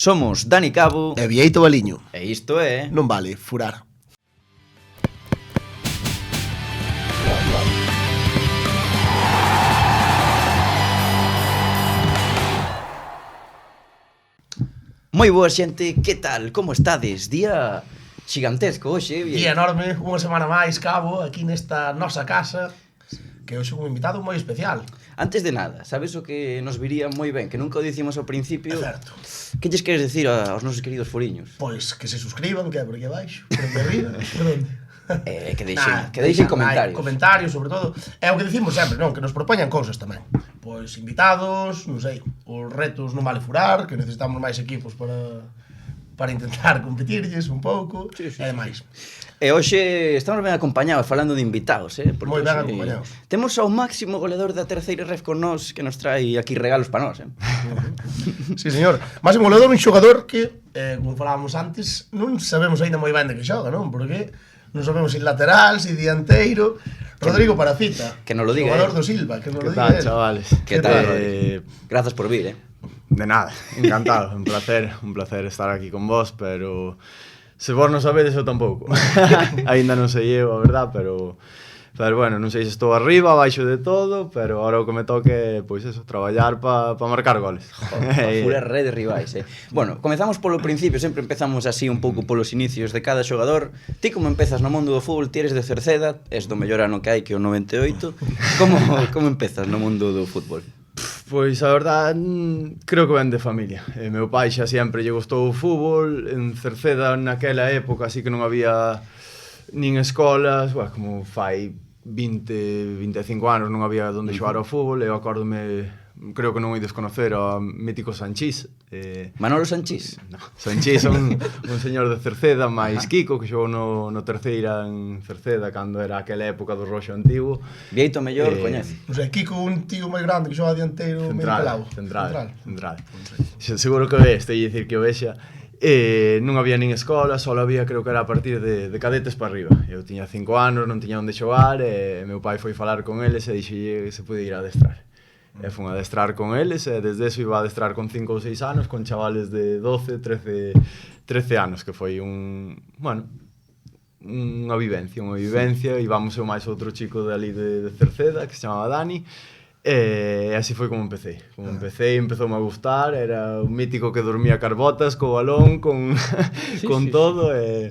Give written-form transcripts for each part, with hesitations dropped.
Somos Dani Cabo e Vieito Baliño. E isto é... Non vale furar. Moi boa xente, que tal? Como estades? Día xigantesco hoxe, Día enorme, unha semana máis, Cabo, aquí nesta nosa casa, que hoxe un invitado moi especial. Antes de nada, sabes o que nos viría moi ben, que nunca o dicimos ao principio? É certo. Que lles queres dicir aos nosos queridos foriños? Pois que se suscriban, que é por aquí abaixo, por aquí arriba, por onde? Que deixen comentarios. Comentarios, sobre todo. É o que dicimos sempre, non? Que nos propoñan cousas tamén. Pois invitados, non sei, os retos non vale furar, que necesitamos máis equipos para intentar competirlles un pouco, sí. E demais. E hoxe estamos ben acompañados falando de invitados, Moi ben acompañados. Temos ao máximo goleador da terceira ref con nós que nos trai aquí regalos para nós, Sí, señor. Máximo goleador, un xogador que, como falábamos antes, non sabemos aínda moi ben de que xoga, non? Porque non sabemos se lateral, se dianteiro. Rodrigo Parafita, que nos lo diga xogador do Silva, que nos lo ¿Qué diga tal, él. chavales? Que tal, Rodrigo? Grazas por vir, De nada, encantado, un placer estar aquí con vos, pero se vos non sabedes eu tampouco. Ainda non sei eu, a verdad, pero bueno, non sei se estou arriba, abaixo de todo, pero ahora o que me toque, pois eso, traballar para marcar goles. Para furar redes rivais, Bueno, comezamos polo principio, sempre empezamos así un pouco polos inicios de cada xogador. Ti como empezas no mundo do fútbol, ti eres de Cerceda, és do mellor ano que hai que o 98. Como empezas no mundo do fútbol? Pois a verdad, creo que ven de familia. Meu pai xa sempre lle gustou o fútbol, en Cerceda naquela época así que non había nin escolas, como fai 20, 25 anos non había onde xogar ao fútbol. Eu acórdome, creo que non ides conocer ao mítico Sanchís. Manolo Sanchís? No, Sanchís é un señor de Cerceda, máis Kiko, que xogou no terceira en Cerceda cando era aquela época do Roxo Antigo. Vieito mellor, coñece. O sea, Kiko un tío moi grande que xoga dianteiro medio pelado. Central. Seguro que ves, te ia dicir que o vexa. Non había nin escola, só había, creo que era a partir de cadetes para arriba. Eu tiña 5 anos, non tiña onde xogar, e meu pai foi falar con eles e dixelle que se podía ir a adestrar. E fun a adestrar con eles, e desde eso iba a adestrar con 5 ou 6 anos, con chavales de 12, 13 anos, que foi unha vivencia, íbamos eu máis outro chico de ali de Cerceda, que se chamaba Dani, e así foi como empecé. Empezoume a gustar, era un mítico que dormía carbotas, co balón, con todo, e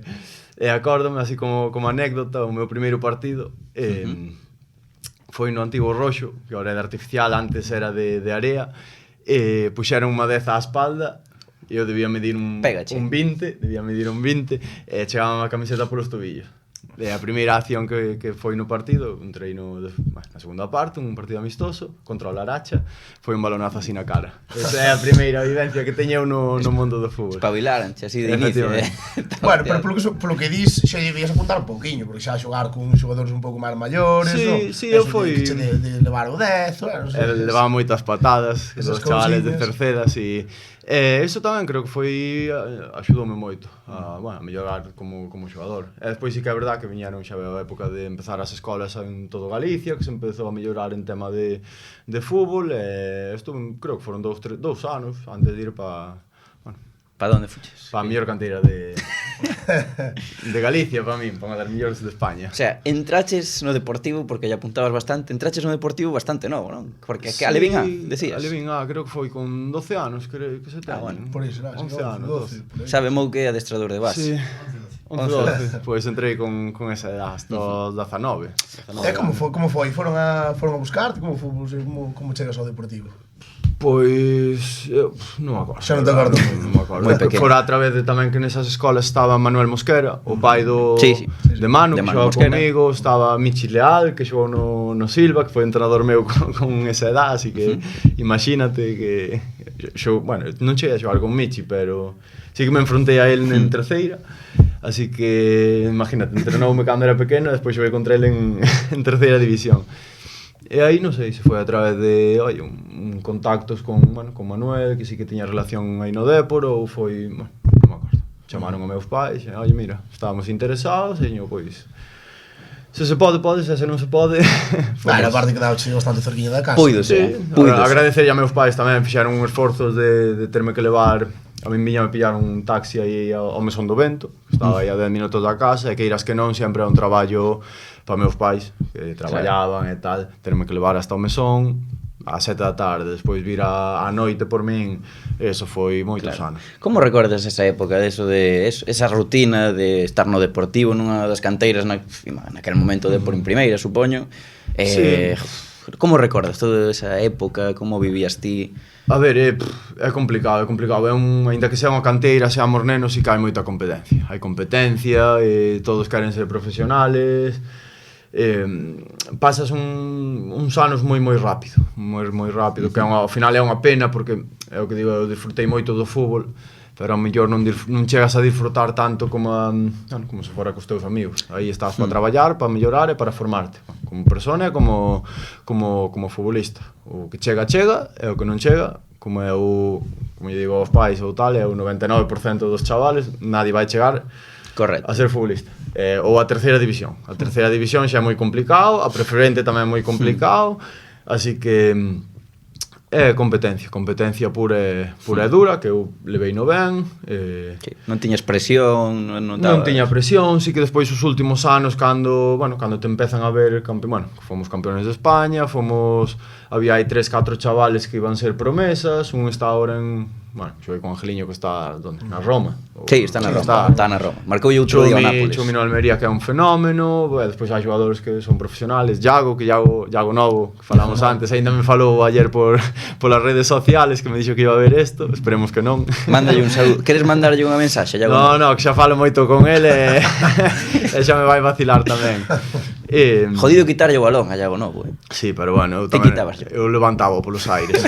acórdome, así como anécdota, o meu primeiro partido foi no antigo Roxo, que agora é de artificial, antes era de area, e puxeron unha 10 á espalda, e eu debía medir un 20, e chegaba a camiseta polos tobillos. A primeira acción que foi no partido, un treino na segunda parte, un partido amistoso contra o Laracha, foi un balonazo así na cara. Esa é a primeira vivencia que teño no mundo do fútbol. Espabilaranche así de inicio, Bueno, pero polo que dis, xa debías apuntar un pouquiño, porque xa xogar con xogadores un pouco máis maiores, Sí, eu foi de levar o 10, levaba moitas patadas, os chavales de Cerceda, así. Iso tamén creo que axudoume moito a mellorar como xogador. E despois sí que é verdad que viñeron xa a época de empezar as escolas en todo Galicia, que se empezou a mellorar en tema de fútbol, e creo que foron 2 anos antes de ir para onde fuches? Para a mellor canteira de Galicia, para min, para unha das mellores de España. O sea, entraches no Deportivo, porque ya apuntabas bastante, entraches no Deportivo bastante novo, non? Porque a Levín A, decías. A Levín A, creo que foi con 12 anos, creo que se ten. Bueno, por iso, 11 anos, 12. Sabe Mou que é adestrador de base. Sí. 11, 12. Pois entrei con esa edad hasta os 19. Como foi? Foron a buscarte? Como chegas ao Deportivo? Pois, non me acordo. Xa non te acordo. Non me acordo. Fora a través de tamén que nesas escolas estaba Manuel Mosquera, o pai de Manu, que xogou comigo, estaba Michi Leal, que xogou no Silva, que foi entrenador meu con esa edad, así que imagínate que non cheguei a xogar con Michi, pero sí que me enfrontei a él en terceira, así que imagínate, entrenoume cando era pequeno, despois xoguei contra él en terceira división. E aí non sei se foi a través de contactos con Manuel, que sí que tiña relación aí no Dépor, ou foi, non me acordo. Chamaron a meus pais, e mira, estábamos interesados, e pois se pode, se non se pode. Bueno, aparte que daoche bastante cerquiña da casa. Puido ser. Agradecer a meus pais tamén, fixeron un esforzo de terme que levar a min viña me pillar un taxi aí ao Mesón do Vento, que estaba aí a 10 minutos da casa, e que iras que non, sempre é un traballo para meus pais, que traballaban e tal, terme que levar hasta o Mesón, ás 7 da tarde, despois vir a noite por min, eso foi moitos anos. Como recordas esa época, esa rutina de estar no Deportivo, nunha das canteiras naquel momento de por en primeira, supoño? Sí. Como recordas toda esa época, como vivías ti? A ver, é complicado, aínda que sea unha canteira, seamos nenos, e que hai moita competencia. Hai competencia, todos queren ser profesionales, pasas uns anos moi rápido, moi rápido, que ao final é unha pena, porque é o que digo, eu disfrutei moito do fútbol, pero ao mellor non chegas a disfrutar tanto como se fora cos teus amigos. Aí estás para traballar, para mellorar e para formarte, como persona e como futbolista. O que chega, e o que non chega, como eu digo aos pais ou tal, é o 99% dos chavales, nadie vai chegar a ser futbolista. Ou a terceira división. A terceira división xa é moi complicado, a preferente tamén é moi complicado, así que é competencia pura e dura, que eu levei no ben. Non tiñas presión? Non tiña presión, sí que despois os últimos anos, cando te empezan a ver, fomos campeones de España, había aí 3-4 chavales que iban ser promesas, un está ahora xoguei con Angeliño que está na Roma. Sí, está na Roma. Marcou outro día o Nápoles. Chumi no Almería, que é un fenómeno, despois hai xogadores que son profesionales, Iago Novo, que falamos antes, ainda me falou ayer polas redes sociales, que me dixo que iba a ver isto, esperemos que non. Mándalle un saúdo. Queres mandarlle unha mensaxe, Iago Novo? No, que xa falo moito con ele e xa me vai vacilar tamén. Jodido quitarlle o balón a Iago Novo, Sí, pero bueno, eu levantaba polos aires,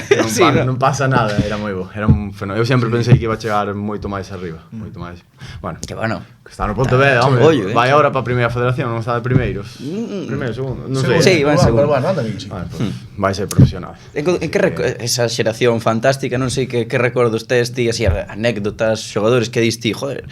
non pasa nada, era moi bo, era un fenómeno. Eu sempre pensei que iba a chegar moito máis arriba, moito máis. Bueno, que bueno, que está no Pontevedra, home, vai agora para a primeira federación, non está de primeiros. Primeiro, segundo, non sei. Sí, vai segundo. Vai ser profesional. Esa xeración fantástica, non sei que recordos tes ti, así anécdotas, xogadores que dis ti, joder,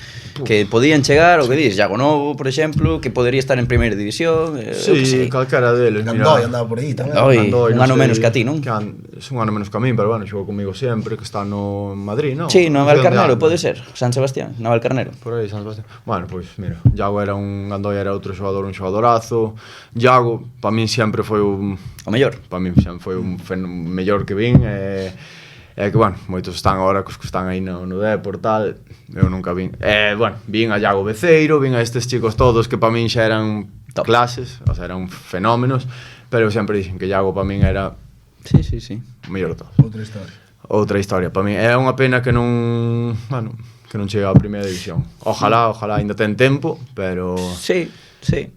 que podían chegar, o que dis, Iago Novo, por exemplo, que podería estar en primeira división. Sí, calquera deles. Gandoi andaba por aí tamén. Un ano menos que a ti, non? Un ano menos que a min, pero bueno, xogou comigo sempre, que está no Madrid, non? Sí, no Navalcarnero, pode ser, San Sebastián, Navalcarnero. Por aí, San Sebastián. Bueno, pois, mira, Iago era Gandoi era outro xogador, un xogadorazo. Iago, para min sempre foi o mellor. Para min sempre foi un mellor que vin, é que, bueno, moitos están agora cos que están aí no Depor, tal, eu nunca vin. Bueno, vin a Iago Beceiro, vin a estes chicos todos que para min xa eran clases, o sea, eran fenómenos, pero eu sempre dixen que Iago para min era o mellor de todos. Outra historia, para min. É unha pena que non chega á primeira división. Ojalá ainda ten tempo, pero sí.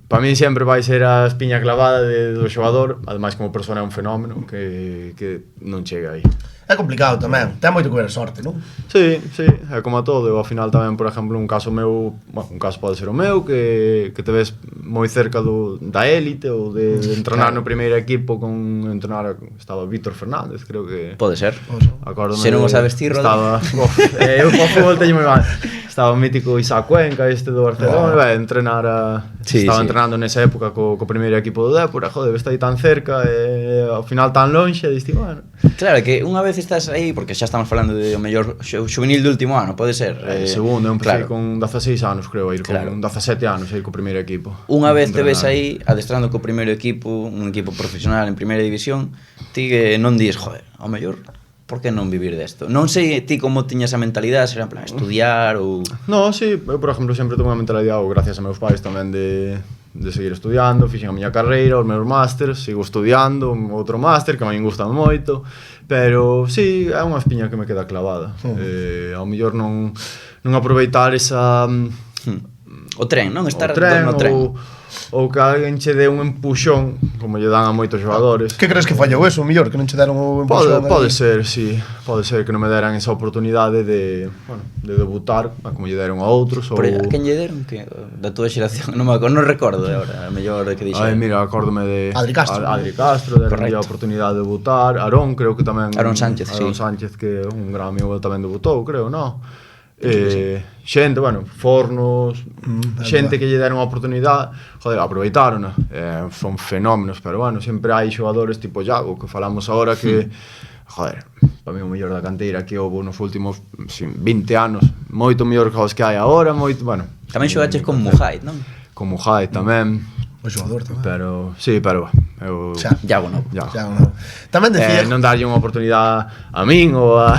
Para min sempre vai ser a espiña clavada do xogador, ademais como persona é un fenómeno que non chega aí. É complicado tamén, ten moito que ver a sorte, non? Sí, é como a todo. Eu ao final tamén, por exemplo, un caso pode ser o meu, que te ves moi cerca da élite ou de entrenar no primeiro equipo estaba Víctor Fernández, creo que... Pode ser. Se non o sabes ti, Roda. Eu o fútbol teño moi mal. Estaba o mítico Isaac Cuenca, do Barcelona, estaba entrenando nesa época co primeiro equipo do Depor, joder, está aí tan cerca e ao final tan lonxe, diste, bueno... Claro, que unha vez estás aí, porque xa estamos falando de o mellor xuvenil do último ano, pode ser? Segundo, eu empecé con 16 anos, creo, a ir con 17 anos a ir co primeiro equipo. Unha vez te ves aí adestrando co primeiro equipo, un equipo profesional en primeira división, ti non dis, joder, ao mellor, por que non vivir desto? Non sei ti como tiñas a mentalidade, será en plan estudiar ou... No, sí, eu por exemplo sempre tuve unha mentalidade, gracias a meus pais tamén, de seguir estudiando, fixen a miña carreira, os meus másters, sigo estudiando, outro máster que a min gusta moito, pero sí, é unha espiña que me queda clavada. Ao mellor non aproveitar esa... O tren, non? Estar no tren. Ou que alguén che dé un empuxón, como lle dan a moitos xogadores. Que crees que fallou eso, mellor, que non che deron un empuxón? Pode ser, sí. Pode ser que non me deran esa oportunidade de debutar, como lle deron a outros. Pero a quen lle deron? Da túa xeración? Non recordo agora, a mellor que dixeron. Ai, mira, acórdome de... Adri Castro, deron a oportunidade de debutar. Arón, creo que tamén... Arón Sánchez, sí. Arón Sánchez, que un gran amigo tamén debutou, creo, non? Xente, bueno, Fornos, xente que lle deron a oportunidade, joder, aproveitaron, son fenómenos, pero bueno, sempre hai xogadores tipo Iago, que falamos agora que joder, para mí o mellor da canteira que houve nos últimos 20 anos, moito mellor que os que hai agora, moito, bueno. Tamén xogaches con Mujait, non? Con Mujait tamén. O xogador tamén. Pero, sí, pero eu... Iago Novo. Iago Novo. Tamén decía... non darlle unha oportunidade a min ou a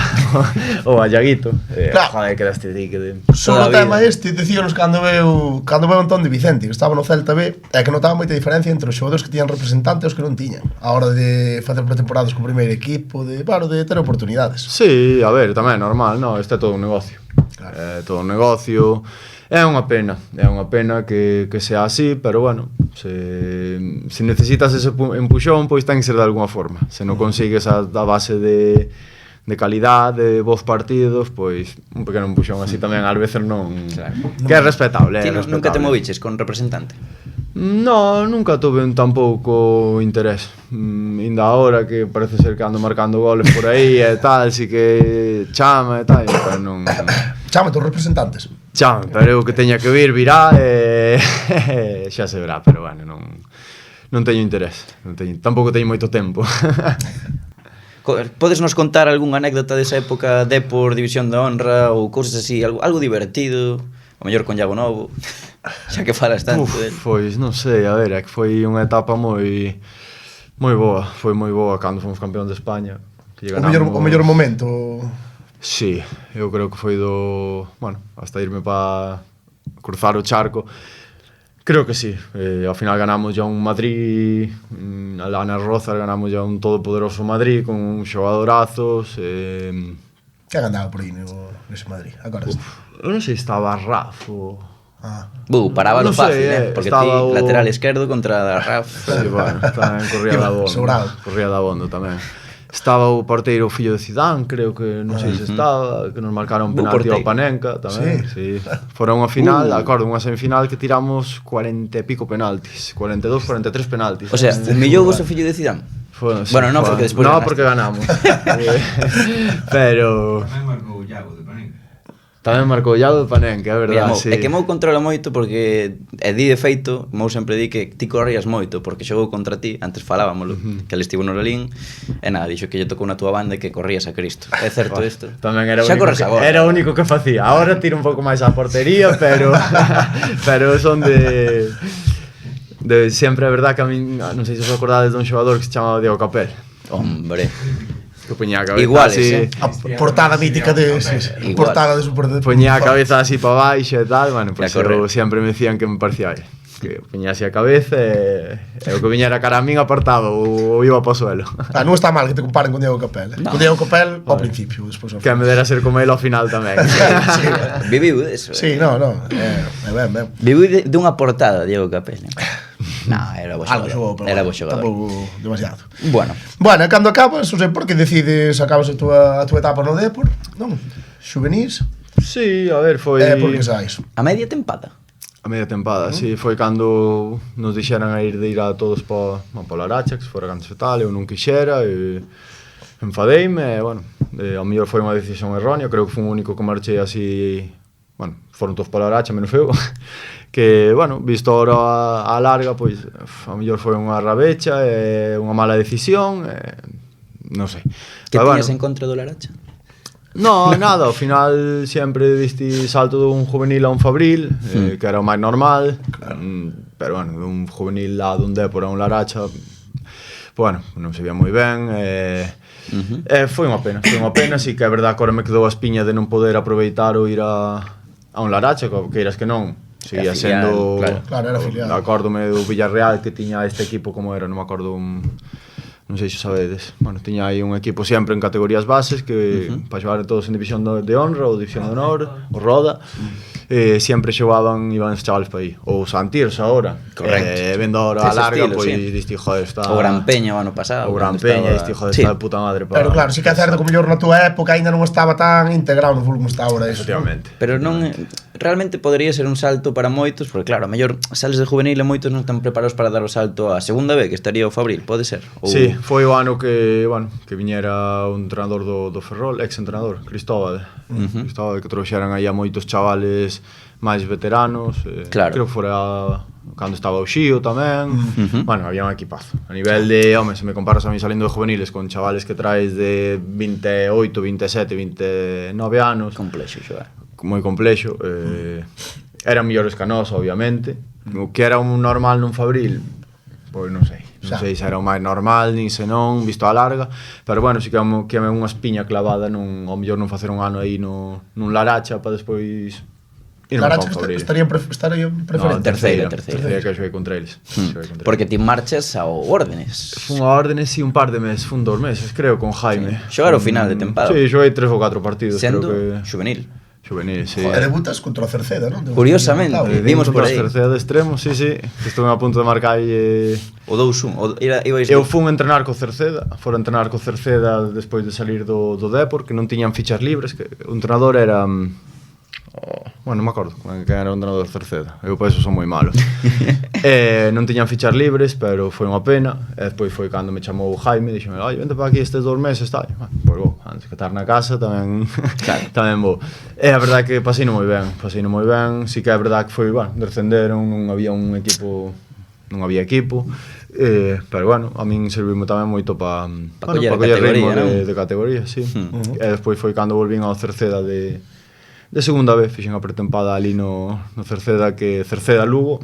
Iaguito. Claro. Joder, quedaste ti que de... Sobre o tema este, decíanos cando veu Antón de Vicente, que estaba no Celta B, é que notaba moita diferencia entre os xogadores que tiñan representante e os que non tiñan, a hora de facer pretemporadas co primeiro equipo, de ter oportunidades. Sí, a ver, tamén é normal, no, este é todo un negocio. Claro. É todo un negocio. É unha pena que sea así, pero bueno, se necesitas ese empuxón, pois ten que ser de alguna forma. Se non consigues a base de calidade, de bons partidos, pois un pequeno empuxón así tamén ás veces non... Claro. Que é respetable, é respetable. Nunca te moviches con representante? No, nunca tuve tan pouco interés. Ainda ahora que parece ser que ando marcando goles por aí e tal, si que chama e tal, pero non... Chama tus representantes. Chama, pero eu que teña que virá e xa se verá, pero bueno, non teño interés, tampouco teño moito tempo. Podes nos contar algunha anécdota desa época Depor, División de Honra ou cousas así, algo divertido, o mellor con Iago Novo, xa que falas tanto del? Pois non sei, a ver, é que foi unha etapa moi boa, foi moi boa cando fomos campeón de España, que o mellor momento. Sí, eu creo que foi bueno, hasta irme para cruzar o charco. Creo que sí, ao final ganamos ya un Madrid, alá nas Rozas ganamos ya un todopoderoso Madrid con un xogadorazos. Que andaba por aí nese Madrid, agora está? Eu non sei se estaba Rafa paraba lo fácil, porque ti lateral esquerdo contra Rafa. Sí, bueno, tamén corría da bondo tamén. Estaba o porteiro fillo de Zidane, creo que non sei se estaba, que nos marcaron penalti ao Panenka tamén. Sí. Fora unha final, acordo, unha semifinal que tiramos 40 e pico penaltis, 42, 43 penaltis. O sea, humillou vos o fillo de Zidane? Bueno, non, porque despois no, porque ganamos. Pero... Tamén marcou Iago de Panenka, é verdade, sí. E que Mou controla moito porque di de feito, Mou sempre di que ti corrías moito porque xogou contra ti, antes falábamoslo, que ele estivo no Lalín, e nada, dixo que lle tocou na túa banda e que corrías a Cristo. É certo isto? Tamén era o único que facía. Agora tiro un pouco máis a portería, pero son de sempre, é verdade que a min, non sei se os acordades dun xogador que se chamaba Diego Capel. Hombre, que poñía a cabeza iguales, así, a portada mítica de portada de Super Deportivo. Poñía a cabeza así para baixo e tal, bueno, pues eu sempre me decían que me parecía él, que poñía así a cabeza e o que viñera cara a min apartado ou iba para o suelo. Non está mal que te comparen con Diego Capel, Con Diego Capel ao principio, despois que me dera ser como ele ao final tamén. Viviu deso. Sí, non, ben. Viviu dunha portada Diego Capel. Era bo xogador. Era bo xogador. Tampouco demasiado. Bueno, e cando acabas, non sei por que decides acabas a túa etapa no Depor, non? Xuvenís? Sí, a ver, foi... Por que sais? a media tempada. A media tempada, sí, foi cando nos dixeran a ir todos para Laracha, que se fora cando se tal, eu non quixera, e enfadeime, e, bueno, ao mellor foi unha decisión errónea, creo que foi o único que marchei así, bueno, foron todos para Laracha, menos eu, que, bueno, visto ahora a larga, pois, ao mellor foi unha rabecha, unha mala decisión, non sei. Que tiñas en contra do Laracha? No, nada, ao final sempre diste salto dun juvenil a un fabril, que era o máis normal, pero bueno, dun juvenil a dun Depor a un Laracha, bueno, non se veía moi ben, foi unha pena, sí que é verdade que agora me quedou a espiña de non poder aproveitar ou ir a un Laracha, que iras que non, seguía sendo, claro, era filial. Acórdome do Villarreal que tiña este equipo como era, non me acordo non sei se sabedes, bueno, tiña aí un equipo sempre en categorías bases que para xogar todos en División de Honra ou División de Honor, o Roda, sempre iban os chavales para aí, ou Santirs agora. Correcto. Vendo ahora a larga, pois diste, joder, está... O Gran Peña o ano pasado. O Gran Peña, diste, joder, está de puta madre para... Pero claro, sí que é certo que o mellor na túa época ainda non estaba tan integrado no fútbol como está agora eso. Efectivamente. Pero non, realmente podería ser un salto para moitos, porque claro, a mellor sales de juvenil e moitos non están preparados para dar o salto a segunda vez, que estaría o Fabril, pode ser? Sí, foi o ano que, bueno, que viñera un entrenador do Ferrol, ex-entrenador, Cristóbal, que trouxeran aí a moitos chavales máis veteranos, claro. Creo que fora cando estaba o Xío tamén. Bueno, había un equipazo. A nivel de, home, se me comparas a mí salindo de juveniles con chavales que traes de 28, 27, 29 anos. Complexo xogar. Moi complexo. Eran mellores que nós, obviamente. O que era un normal nun Fabril, pois non sei. Non sei se era o máis normal, nin se non, visto a larga. Pero bueno, si que é unha espiña clavada nun, ao mellor non facer un ano aí nun Laracha para despois Laracha estaría preferente. Terceira que xoguei contra eles. Porque ti marchas ao Órdenes. Fun a Órdenes un par de meses, fun 2 meses, creo, con Jaime. Xogar o final de tempada. Sí, xoguei 3 ou 4 partidos. Sendo creo que... juvenil. Juvenil, sí. E debutas contra o Cerceda, non? Curiosamente, vimos por aí. Cerceda de extremo, sí. Estuve a punto de marcar o 2-1. Eu fun entrenar co Cerceda, fora entrenar co Cerceda despois de salir do Depor, que non tiñan fichas libres, que o entrenador era... Bueno, non me acordo quen era o entrenador do Cerceda. Eu por eso son moi malo. Non tiñan fichas libres, pero foi unha pena. E despois foi cando me chamou o Jaime e dixome, oi, vente para aquí estes 2 meses, tal. Pois vou, antes que estar na casa tamén tamén vou. E a verdade que pasei moi ben. Si que é verdade que foi, bueno, descenderon, non había un equipo, non había equipo. Pero bueno, a min serviume tamén moito para coller ritmo de categoría, sí. E despois foi cando volvín ao Cerceda de segunda vez, fixen a pretempada ali no Cerceda, que Cerceda Lugo.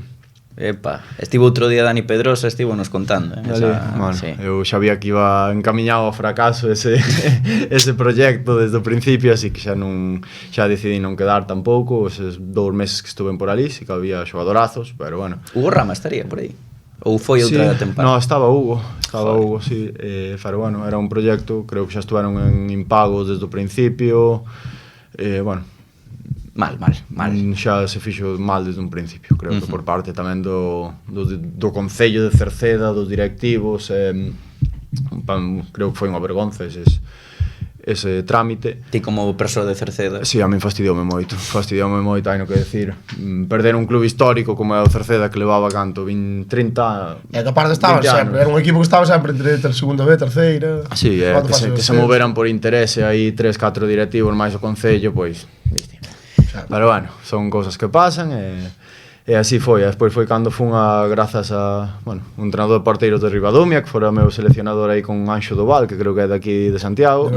Epa, estivo outro día Dani Pedrosa, estivo nos contando. Bueno, sí. Eu xa via que iba encaminhado ao fracaso ese proxecto desde o principio, así que xa decidí non quedar tampouco. Eses 2 meses que estuven por ali, si que había xogadorazos, pero bueno. Hugo Rama estaría por aí? Ou foi outra temporada? No, estaba Hugo, sí. Pero bueno, era un proxecto, creo que xa estuveron en impago desde o principio. Bueno, Mal. Xa se fixo mal desde un principio, creo que por parte tamén do Concello de Cerceda, dos directivos, creo que foi unha vergonza ese trámite. Ti como persoa de Cerceda? Si, a min fastidoume moito, hai no que decir. Perder un club histórico como é o Cerceda, que levaba canto, 30... E que aparte estaban sempre, era un equipo que estaba sempre entre segunda B, terceira... Si, que se moveran por interese aí 3-4 directivos máis o Concello, pois... Pero bueno, son cousas que pasan e así foi. Despois foi cando fun grazas a, bueno, un entrenador de porteiros de Ribadumia, que fora meu seleccionador aí con Anxo Doval, que creo que é daqui de Santiago.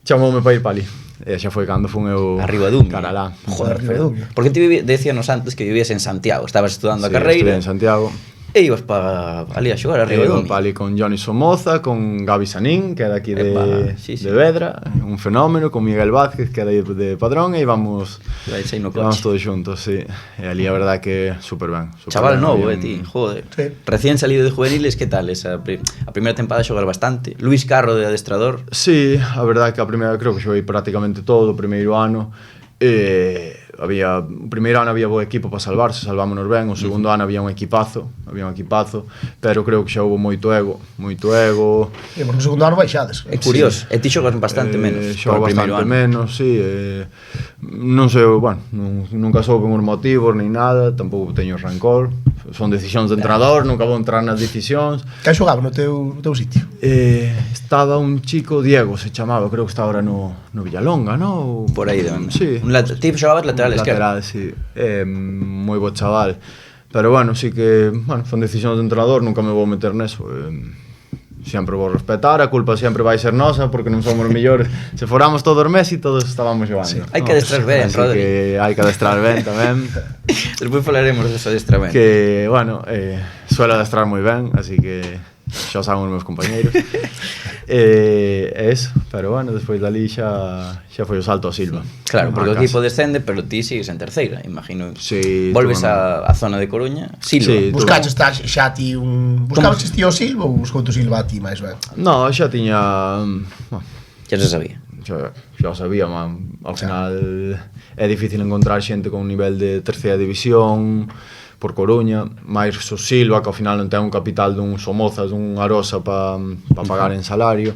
Chamoume para ir para ali. E xa foi cando fun eu a Ribadumia. Cara lá. Joder, Ribadumia. Porque ti decíanos antes que vivías en Santiago, estabas estudando a carreira. Sí, en Santiago. E ibas para ali a xogar a Ribadumia. Para ali con Johnny Somoza, con Gaby Sanín, que é daqui de Vedra, un fenómeno, con Miguel Vázquez, que é de Padrón, e íbamos todos xuntos, sí. E ali a verdade que super ben. Chaval novo, ti, joder. Sí. Recién salido de juveniles, que tal esa a primeira tempada xogar bastante? Luis Carro de adestrador? Sí, a verdade que a primeira creo que xoguei prácticamente todo o primeiro ano. O primeiro ano había bo equipo para salvarse, salvámonos ben. O segundo ano había un equipazo, pero creo que xa houve moito ego. E porque o segundo ano baixades. É curioso, e ti xogas bastante menos. Xogo bastante menos, sí. Non sei, bueno, nunca souben os motivos nin nada, tampouco teño rancor. Son decisións de entrenador, nunca vou entrar nas decisións. Que xogaba no teu sitio? Estaba un chico, Diego se chamaba, creo que está ahora no Villalonga, ¿no? Por aí, sí. Ti xogabas lateral esquerdo. Lateral, sí. Moi bo chaval. Pero bueno, sí que, bueno, son decisións de entrenador, nunca me vou meter neso. Sempre vou respetar, a culpa sempre vai ser nosa porque non somos mellores. Se foramos todos Messi, todos estábamos xogando. Sí. Hai que adestrar ben, Rodri. Hai que adestrar ben tamén. Despois falaremos dese adestramento. Que, bueno, suelo adestrar moi ben, así que xa saben os meus compañeiros. Eso, pero bueno, despois dali xa foi o salto a Silva. Claro, porque o equipo descende, pero ti sigues en terceira, imagino. Sí, volves a zona de Coruña, Silva. Sí, buscaches xa ti un... Buscaches ti o Silva ou buscou o Silva a ti máis ben? No, xa tiña... Xa se sabía. Xa o sabía, man. Ao final é difícil encontrar xente con un nivel de terceira división por Coruña, máis o Silva, que ao final non ten un capital dun Somoza, dun Arosa para pagar en salario,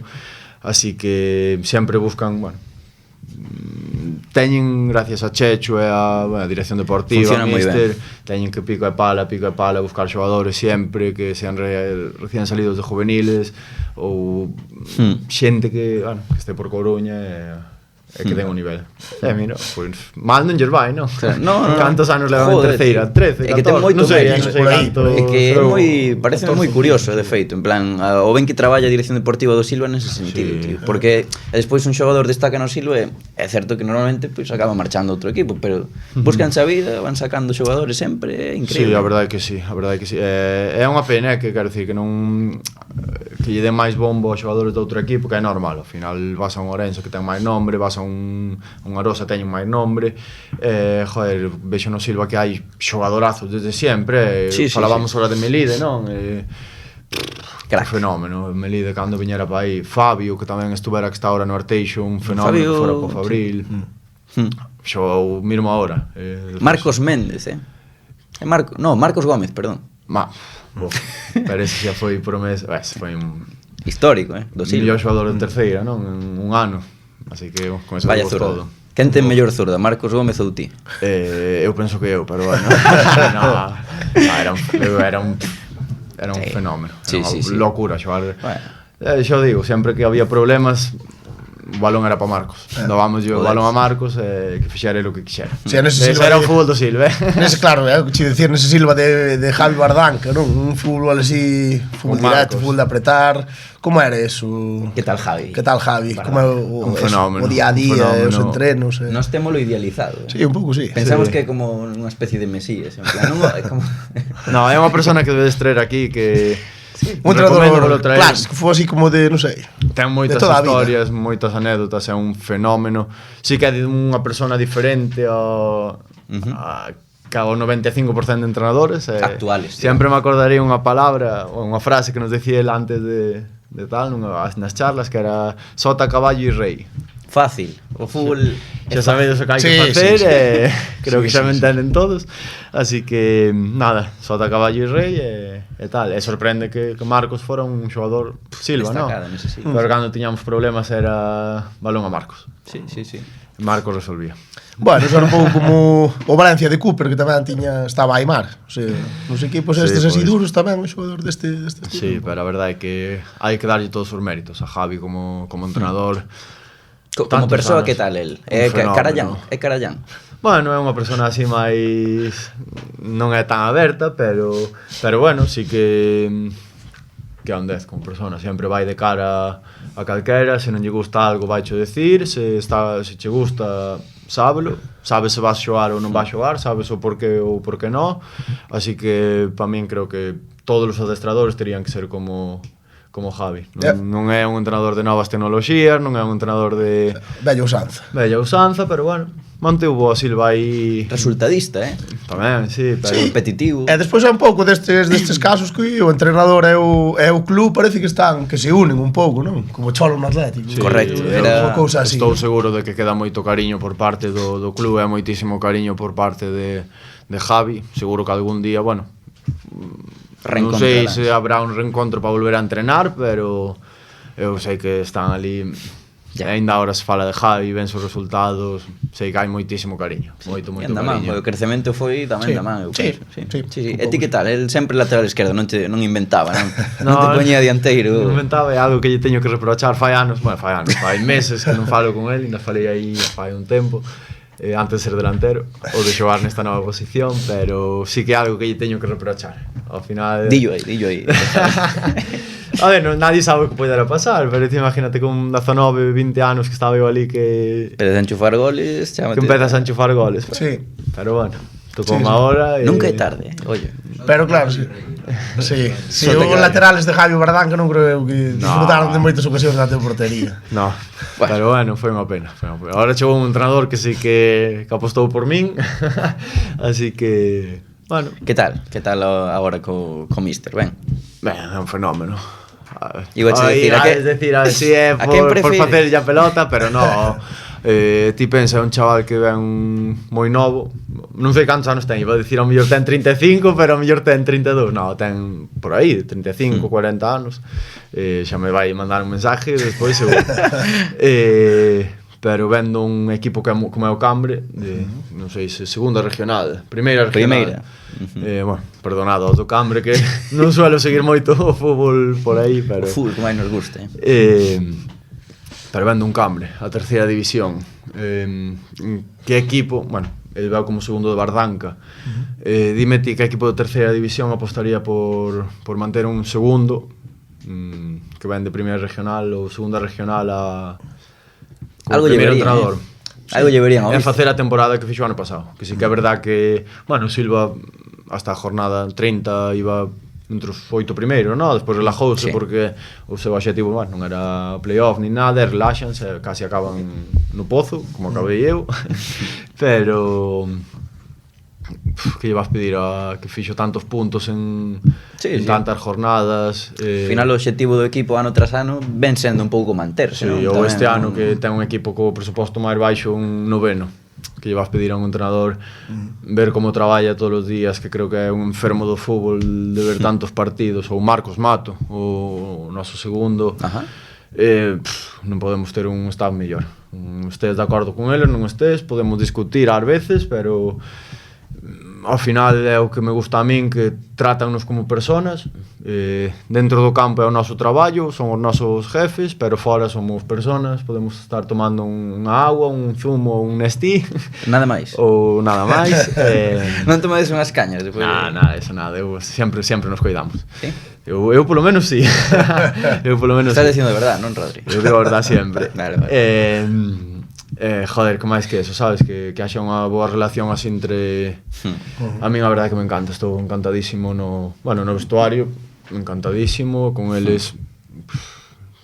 así que sempre buscan, bueno, teñen, gracias a Checho e a dirección deportiva, mister, teñen que pico e pala, buscar xogadores sempre que sean recién salidos de juveniles ou xente que, bueno, que este por Coruña e que den o nivel. Mira, pois mal non lles vai, non? No. Cantos anos levan en Joder, terceira? tío. 13, É que ten 14, moito non sei, mérito, non sei por aí, canto. É que é pero moi, parece 14, moi curioso, de feito, en plan, o ben que traballa a dirección deportiva do Silva nese sentido, Sí. tío, porque despois un xogador destaca no Silva e é certo que normalmente pois acaba marchando a outro equipo, pero buscanse a vida, van sacando xogadores sempre, é Sí, increíble. a verdade é que sí, a verdade é que sí. É unha pena, que quero dicir que non que lle den máis bombo aos xogadores do outro equipo, que é normal. Ao final vas a un Orense que ten máis nombre, vas a un Arosa teñen máis nombre. Joder, vexo no Silva que hai xogadorazos desde sempre. Sí, Falábamos ahora de Melide, non? Crack. Un fenómeno, Melide cando viñera para aí. Fabio, que tamén estuvera que está ahora no Arteixo, un fenómeno Fabio, que fora po Fabril. Xogou mismo ahora. Marcos Méndez, Marcos Gómez, perdón. Pero ese xa foi promesa, foi un Histórico, do Silva. mellor xogador de terceira, non? En un ano. Así que con eso Vaya digo zurda. todo. Quen ten mellor zurda, Marcos Gómez ou ti? Eu penso que eu, pero bueno. Era un Sí. fenómeno. Sí, Era unha sí. locura xogar. Bueno. Xa digo, sempre que había problemas, o balón era para Marcos. Dábamos o balón a Marcos que fixera o que quixera. Sí, nese Silva Era o fútbol do Silva, Nese, claro, che dicir, nese Silva de Javi Bardanca, non? Un fútbol así, fútbol Con directo, Marcos. fútbol de apretar. Como era eso? Que tal Javi? Que tal Javi? Como é o Un fenómeno, o día a un día, os fenómeno. entrenos? Nós témolo idealizado. Sí, un pouco sí. Pensamos Sí. que é como unha especie de mesías, en plan, non é como No, é unha persona que debes traer aquí que Un recoméndovolo entrenador clásico, foi así como de, non sei. Ten moitas toda a vida. historias, moitas anécdotas, é un fenómeno. Sí que é unha persona diferente ao que ao 95% de entrenadores. Actuales, Sempre me acordarei unha palabra, ou unha frase que nos decía el antes de tal, nas charlas, que era sota, caballo e rei. fácil. O fútbol Xa sabedes o que hai Sí, que facer, sí, sí. creo que Sí, xa me sí, entenden todos. Así que, nada, sota, caballo e rei e tal. E sorprende que Marcos fora un xogador Silva, non? Destacado nese sitio. Pero cando tiñamos problemas era balón a Marcos. Sí. Marcos resolvía. Bueno, eso era un pouco como o Valencia de Cooper, que tamén estaba a Aimar. O sea, nos equipos Sí, estes así pois. duros tamén, un xogador deste estilo. Sí, pero a verdade é que hai que darlle todos os méritos a Javi como entrenador. Como Tantos persoa, anos. que tal el? Un É fenómeno. Carallán. Bueno, é unha persona así máis non é tan aberta, pero bueno, sí que é un 10 como persona, sempre vai de cara a calquera, se non lle gusta algo vai cho decir, se che gusta sábelo, sabe se vas xogar ou non vas xogar, sabes o porqué ou porqué non, así que para min creo que todos os adestradores terían que ser como Javi. Non é un entrenador de novas tecnoloxías, non é un entrenador de Vello usanza. bella usanza, pero bueno, manteuvo a Silva aí Resultadista, tamén, sí, pero competitivo. E despois é un pouco destes casos que o entrenador e o club parece que se unen un pouco, non? Como Cholo no Atlético. Sí, Correcto, Unha cousa así. estou seguro de que queda moito cariño por parte do club e moitísimo cariño por parte de Javi. Seguro que algún día, bueno, non sei se habrá un reencontro para volver a entrenar, pero eu sei que están ali. Ya. Ainda ahora se fala de Javi, ven os resultados, sei que hai moitísimo cariño, moito E anda man, o cariño. crecemento foi tamén Sí, da man, eu sí, penso. sí, E ti que tal? El sempre lateral esquerdo, non inventaba, non? No, Non te poñía dianteiro. Inventaba é algo que lle teño que reprochar fai meses que non falo con el, ainda falei aí fai un tempo, antes de ser delantero, ou de xogar nesta nova posición, pero sí que é algo que lle teño que reprochar. Ao final... Dillo aí. A ver, nadie sabe o que podera pasar, pero ti imagínate con 19, 20 anos que estaba eu ali que Pero de enchufar goles, chámate. que empezas a enchufar goles. Sí. Pero bueno, tocou Sí, unha sí. hora e... Nunca é tarde, oye. Pero claro, sí. Sí, Só te os cae. laterales de Javi Bardanca non creo que disfrutaron de moitas ocasións na portería. No, Bueno. pero bueno, foi unha pena. Ahora chegou un entrenador que sí que apostou por min, así que, bueno. Que tal? Que tal agora co Mister? Ben. Ben, é un fenómeno. Iba a decir, a que- si é a quen por prefires? facer a pelota, pero no. Ti pensa, é un chaval que ven moi novo, non sei cantos anos ten, iba a dicir ao mellor ten 35, pero ao mellor ten 32, no, ten por aí, 35, 40 anos, xa me vai mandar un mensaje despois, seguro. Pero vendo un equipo que como é o Cambre, de, non sei se segunda regional, primeira regional. Bueno, perdonado ao do Cambre, que non suelo seguir moito o fútbol por aí, pero... O fútbol que máis nos gusta, pero vendo un Cambre, a terceira división. Que equipo, bueno, ele veo como segundo de Bardanca. Dime ti que equipo de terceira división apostaría por manter un segundo que ven de primeira regional ou segunda regional algo primeiro llevarían, entrenador. Algo llevarían ao É visto. facer a temporada que fixo o ano pasado. Que sí que é verdad que, bueno, Silva hasta a jornada 30 iba entre os 8 primeiros, no? Despois relajouse porque o seu objetivo, bueno, non era playoff ni nada, relaxanse, casi acaban no pozo, como acabei eu. Pero que lle vas pedir a que fixo tantos puntos en tantas jornadas. Al final o objetivo do equipo ano tras ano ven sendo un pouco manterse, Sí, non? ou este ano que ten un equipo co presuposto máis baixo, un noveno, que lle vas pedir a un entrenador ver como traballa todos os días, que creo que é un enfermo do fútbol de ver tantos partidos, ou Marcos Mato, o noso segundo. Non podemos ter un staff mellor. Estés de acordo con eles, non estés, podemos discutir ás veces, pero ao final é o que me gusta a min, que tratannos como personas. Dentro do campo é o noso traballo, son os nosos jefes, pero fora somos personas, podemos estar tomando unha agua, un zumo, un Nestí, Nada máis. ou nada máis. Non tomades unhas cañas depois. Nada, eso nada, sempre nos cuidamos. Sí? Eu polo menos sí. Eu polo menos Estás sí. dicindo de verdad, non, Rodri? Eu digo a verdad sempre. Vale, vale. Joder, que máis que eso, sabes? Que haxa unha boa relación así entre... A mí a verdade que me encanta, estou encantadísimo no vestuario, encantadísimo, con eles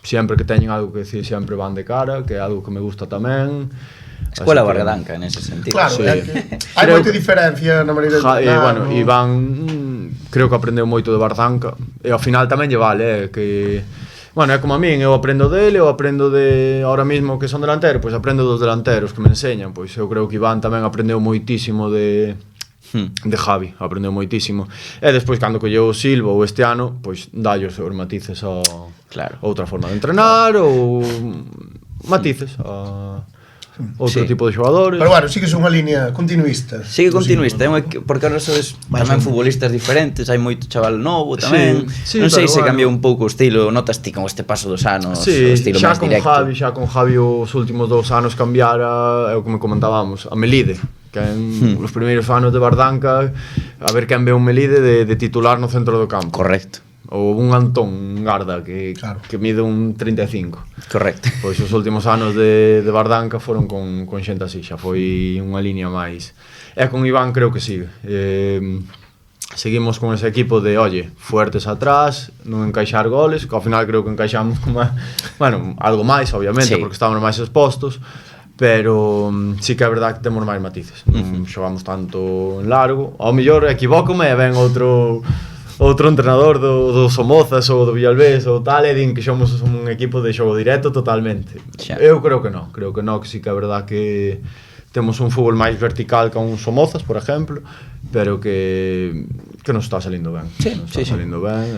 sempre que teñen algo que decir sempre van de cara, que é algo que me gusta tamén. Escuela Bardanca, nese sentido. Claro, Sí. é que hai moita diferencia na maneira de entrenar. Bueno, Iván creo que aprendeu moito de Bardanca, e ao final tamén lle vale, que... Bueno, é como a min, eu aprendo dele, eu aprendo de... Ahora mismo que son delantero, pois aprendo dos delanteros que me enseñan. Pois eu creo que Iván tamén aprendeu moitísimo de Javi, aprendeu moitísimo. E despois, cando colleu o Silva ou este ano, pois dalle os seus matices a outra forma de entrenar, ou matices a outro tipo de xogadores. Pero bueno, sí que son unha línea continuista. Sigue continuista, porque ahora sois tamén futbolistas diferentes, hai moito chaval novo tamén. Non sei se cambiou un pouco o estilo, notas ti con este paso dos anos, o estilo máis directo. Xa con Javi os últimos 2 anos cambiara, é o que me comentábamos, a Melide, que en os primeiros anos de Bardanca, a ver quen ve un Melide de titular no centro do campo. Correcto. Ou un Antón, un Garda, que mide un 35. Correcto. Pois os últimos anos de Bardanca foron con xente así, xa foi unha línea máis. E con Iván creo que sigue. Seguimos con ese equipo de, oye, fuertes atrás, non encaixar goles, que ao final creo que encaixamos bueno, algo máis, obviamente, porque estábamos máis expostos, pero sí que é verdade que temos máis matices. Non xogamos tanto en largo. Ao mellor equivócome e ven outro entrenador do Somozas ou do Villalbés ou tal, e din que somos un equipo de xogo directo totalmente. Eu creo que non, que sí que é verdade que temos un fútbol máis vertical que un Somozas, por exemplo, pero que nos está salindo ben. Nos está salindo ben.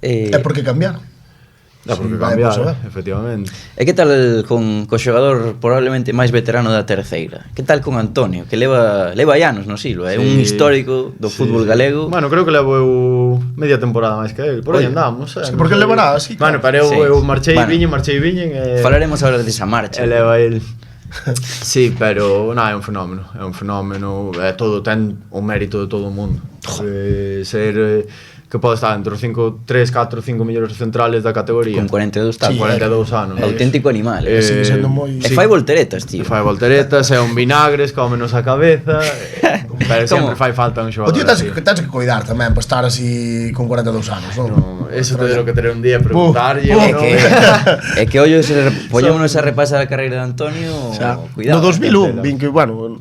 É por que cambiar. É por que cambiar, efectivamente. E que tal con xogador probablemente máis veterano da terceira? Que tal con Antonio, que leva anos no Silva, é un histórico do fútbol galego. Bueno, creo que levo eu media temporada máis que el, por aí andamos. Porque levará así. Bueno, pero eu marchei viñen. Falaremos agora desa marcha. E leva el. Sí, pero é un fenómeno, todo ten o mérito de todo o mundo. Ser que pode estar entre os 3, 4, 5 millóns centrales da categoría. Con 42 tal. 42 anos. Auténtico animal. Sigue sendo moi... E fai volteretas, tío. Fai volteretas, é un vinagres, cómenos a cabeza, pero sempre fai falta un xogador. O tío tens que cuidar tamén para estar así con 42 anos, non? Eso te lo que teré un día preguntarlle. É que ollo, poñémonos a repasar a carreira de Antonio, cuidado. No 2001, vin que, bueno,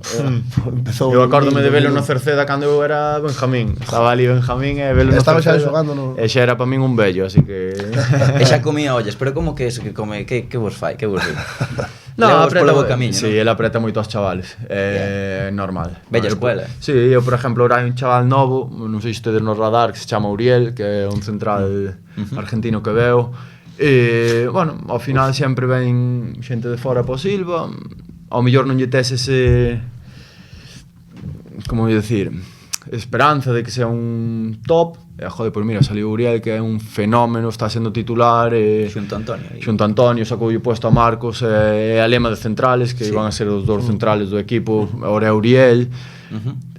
empezou... Eu acórdome de velo no Cerceda cando eu era Benjamín. Estaba ali Benjamín e velo no Cerceda. Xa xogando no... E xa era para min un vello, así que... E xa comía ollas, pero como que eso que come? Que vos fai? Que vos fai? No, apreta polo camiño, sí, ¿no? Ele apreta moito aos chavales, é normal. Bella escuela. Sí, eu, por exemplo, ahora hai un chaval novo, non sei se tedes no radar, que se chama Uriel, que é un central argentino que veo. E, bueno, ao final sempre ven xente de fora po Silva, ao mellor non lle tes ese... como vou dicir... esperanza de que sea un top. Joder, pois mira, saliu Uriel, que é un fenómeno, está sendo titular. Xunto Antonio. Xunto Antonio, sacou o puesto a Marcos, e a lema de centrales, que van a ser os dous centrales do equipo, ahora é Uriel.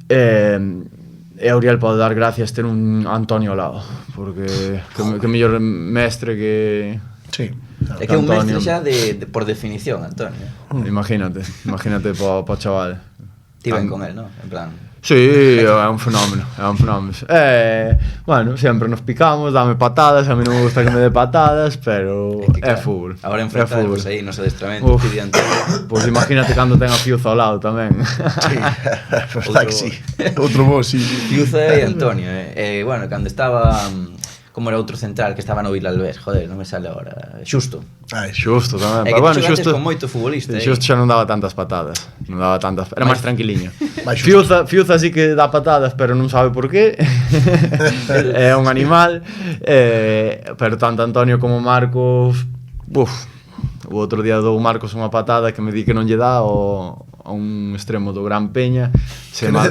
E Uriel pode dar gracias ter un Antonio ao lado, porque que mellor mestre que... Sí. É que é un mestre xa por definición, Antonio. Imagínate pa chaval. Ti ben con él, non? En plan... Sí, é un fenómeno, bueno, sempre nos picamos, dame patadas, a mí non me gusta que me dé patadas, pero é fútbol. Agora enfrentaremos aí nos adestramento, pide Antonio. Pois imagínate cando ten a Fiuza ao lado tamén. Sí, verdad que sí. Outro bo, sí. Fiuza e Antonio, bueno, cando estaba... Como era outro central que estaba no Vilalbés, joder, non me sale agora. Xusto. Xusto tamén. É que bueno, Xusto con moito futbolista. Xusto xa non daba tantas patadas. Era máis tranquiliño. Fiuza sí que dá patadas, pero non sabe por qué. É un animal. Pero tanto Antonio como Marcos... O outro día dou Marcos unha patada que me di que non lle dá a un extremo do Gran Peña. Se me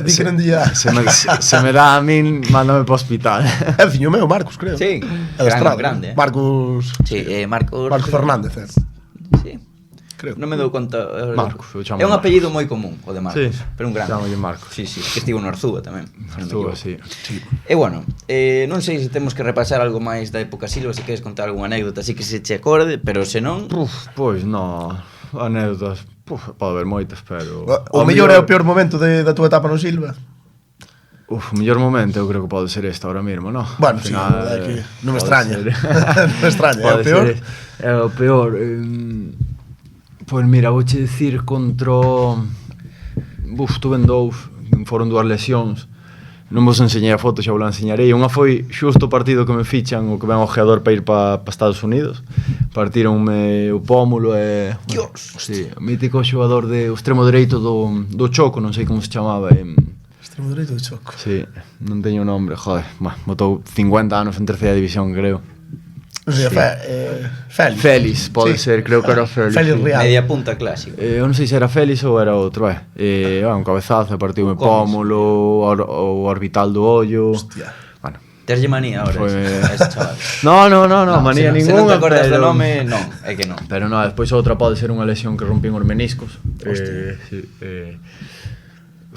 dá a min, mándame para o hospital. É fiño meu, Marcos, creo. Sí, grande. Marcos... Sí, Marcos Fernández, Sí. Creo. Non me dou conta. Marcos, é un apellido moi común, o de Marcos, sí, pero un grande. Chámolle Marcos. Sí, que estivo no Arzúa tamén. Arzúa, sí. E bueno, non sei se temos que repasar algo máis da época Silva, se queres contar algunha anécdota así que se che acorde, pero se non... Pois non, anécdotas, pode haber moitas, pero... O mellor é o peor momento da tua etapa no Silva? O mellor momento eu creo que pode ser este ahora mesmo, non? Bueno, sí, non me extraña. Non me extraña, é o peor. É o peor. Pois mira, vouche dicir contra... Tuve en dous, foron dúas lesións. Non vos enseñei a foto, xa vos la enseñarei. Unha foi xusto o partido que me fichan, o que ven o ojeador para ir para Estados Unidos. Partironme o pómulo e... Dios! Sí, o mítico xogador o extremo dereito do Choco, non sei como se chamaba. Extremo dereito do Choco. Sí, non teño o nombre, joder. Botou 50 anos en terceira división, creo. Non sei, Félix. Félix, pode ser, creo que era Félix. Félix Real. Media punta clásico. Eu non sei se era Félix ou era outro, un cabezazo, partido o pómulo, o orbital do ollo. Hostia. Bueno. Terlle manía ahora ese chaval. No, manía ninguna. Se non te acordas do nome, non, é que non. Pero non, despois outra pode ser unha lesión que rompín os meniscos. Hostia.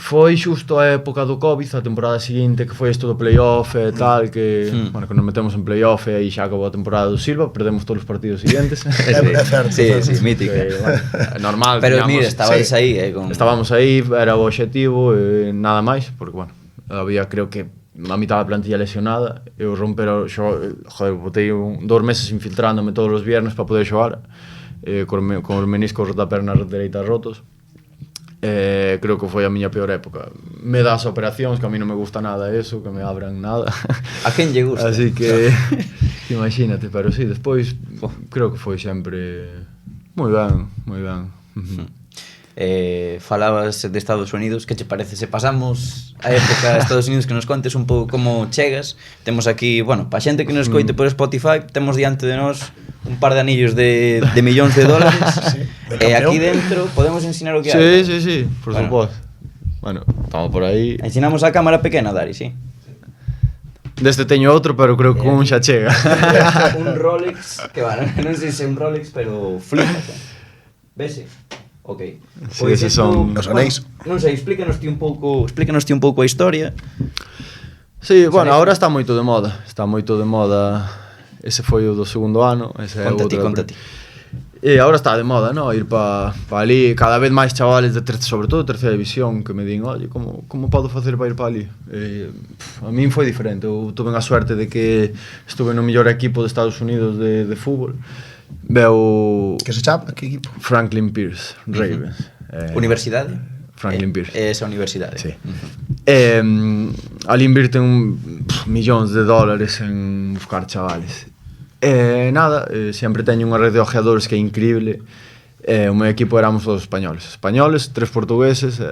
Foi xusto a época do Covid, a temporada seguinte, que foi isto do playoff e tal, que, bueno, que nos metemos en playoff e aí xa acabou a temporada do Silva, perdemos todos os partidos seguintes. É certo. Sí, mítica. Normal. Pero mira, estabais aí, Estábamos aí, era o obxectivo, nada máis, porque, bueno, había, creo que, a mitad da plantilla lesionada, eu rompero, joder, botei 2 meses infiltrándome todos os viernes para poder xogar, con os meniscos da perna dereita rotos. Creo que foi a miña peor época. Me das operacións, que a mí non me gusta nada eso, que me abran nada. A quen lle gusta? Así que imagínate, pero sí, despois creo que foi sempre moi ben. Falabas de Estados Unidos, que che parece se pasamos a época de Estados Unidos, que nos contes un pouco como chegas? Temos aquí, bueno, pa xente que nos coite por Spotify, temos diante de nós un par de anillos de millóns de dólares. Sí, e aquí dentro podemos ensinar o que hai. Sí, por suposto. Bueno, estamos por aí. Ensinamos a cámara pequena, Dari, sí. Deste teño outro, pero creo que un xa chega. Un Rolex, que bueno, non sei se é un Rolex, pero flipa. Vese? Ok. Sí, eses son os anéis. Non sei, explícanos ti un pouco a historia. Sí, bueno, agora está moito de moda. Ese foi o do segundo ano, ese é o outro. Conta ti. E agora está de moda, no? Ir pa ali, cada vez máis chavales sobre todo de terceira división que me din, oye, como podo facer para ir pa ali? A min foi diferente, eu tuve a suerte de que estuve no mellor equipo de Estados Unidos de fútbol. Veu... Que se chama? Que equipo? Franklin Pierce Ravens. Universidade? Franklin Pierce. Esa universidade. Sí. Ali invirten millóns de dólares en buscar chavales. Nada, sempre teño unha red de ojeadores que é increíble. O meu equipo éramos todos españoles, 3 portugueses,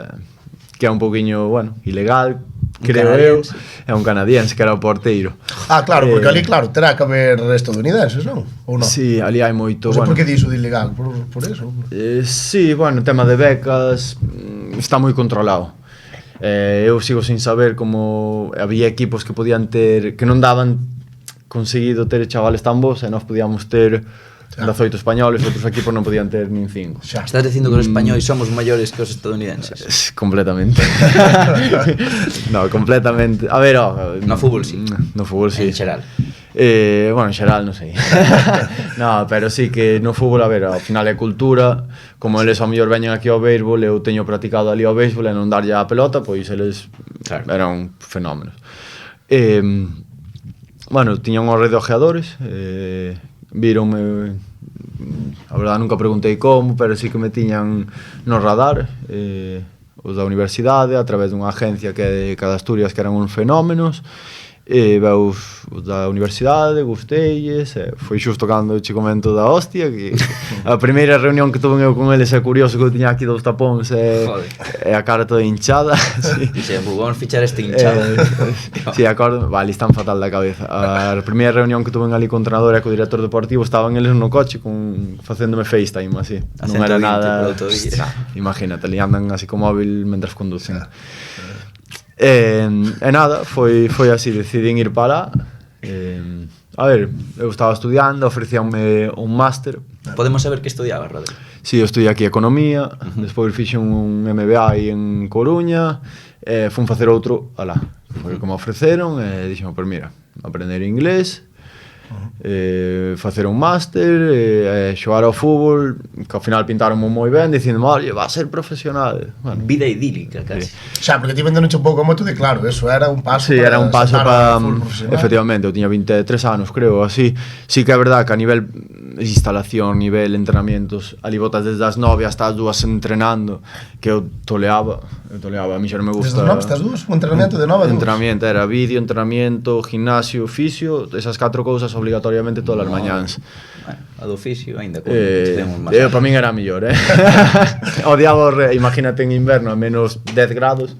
que é un poquinho, bueno, ilegal, creo eu. É un canadiense que era o porteiro. Claro, porque ali, claro, terá que haber estadounidenses, non? Ou non? Sí, ali hai moito, bueno. Por que diso de ilegal? Por eso? Sí, bueno, o tema de becas está moi controlado. Eu sigo sin saber como había equipos que podían ter, que non daban conseguido ter chavales tan bons, e nós podíamos ter 18 españoles, outros equipos non podían ter nin 5. Estás dicindo que os españois somos maiores que os estadounidenses? Completamente. No, completamente. A ver, no fútbol sí. No fútbol sí. En xeral. Bueno, en xeral non sei. No, pero sí que no fútbol, a ver, ao final é cultura. Como eles ao mellor veñen aquí ao béisbol, eu teño practicado ali ao béisbol e non darlle a pelota, pois eles eran fenómenos. Bueno, tiña unha rede de ojeadores, víronme, a verdade nunca preguntei como, pero sí que me tiñan no radar, os da universidade, a través dunha agencia que é de cada Asturias, que eran uns fenómenos, veus os da universidade, gustelles, foi xusto cando che comento da hostia, que a primeira reunión que tuve eu con eles é curioso que eu tiña aquí 2 tapóns e a cara toda hinchada. Sí. Dixe, vamos fichar este hinchado. Sí, acordo, vale, están fatal da cabeza. A primeira reunión que tuve ali con o entrenador e co director deportivo, estaban eles no coche facéndome FaceTime, así. Non era nada. Imagínate, ali andan así co móvil mentras conducen. Nada, foi así, decidín ir para lá. A ver, eu estaba estudiando, ofrecíanme un máster. Podemos saber que estudiabas, Rodrigo? Sí, eu estudiei aquí Economía, despois fixen un MBA aí en Coruña, fun facer outro alá. Foi o que me ofreceron, e dixen, pois mira, aprender inglés, facer un máster, xogar ao fútbol, que ao final pintaronme moi ben, dicindo, oye, va a ser profesional. Bueno, vida idílica, casi. Xa, porque ti vendéronche un pouco moito de claro, eso era un paso para... Sí, era un paso para... Efectivamente, eu tiña 23 anos, creo, así. Sí que é verdad que a nivel instalación, nivel entrenamientos, ali botas desde as 9 hasta as 2 entrenando, que eu toleaba, a mí xa non me gusta... Desde as 9 hasta as 2? Un entrenamiento de 9 a 2? Entrenamiento, era vídeo, entrenamiento, gimnasio, fisio, esas 4 cousas obligatoriamente todas as mañáns. Bueno, a do fisio ainda para min era mellor, odiaba, imagínate en inverno a menos 10 grados.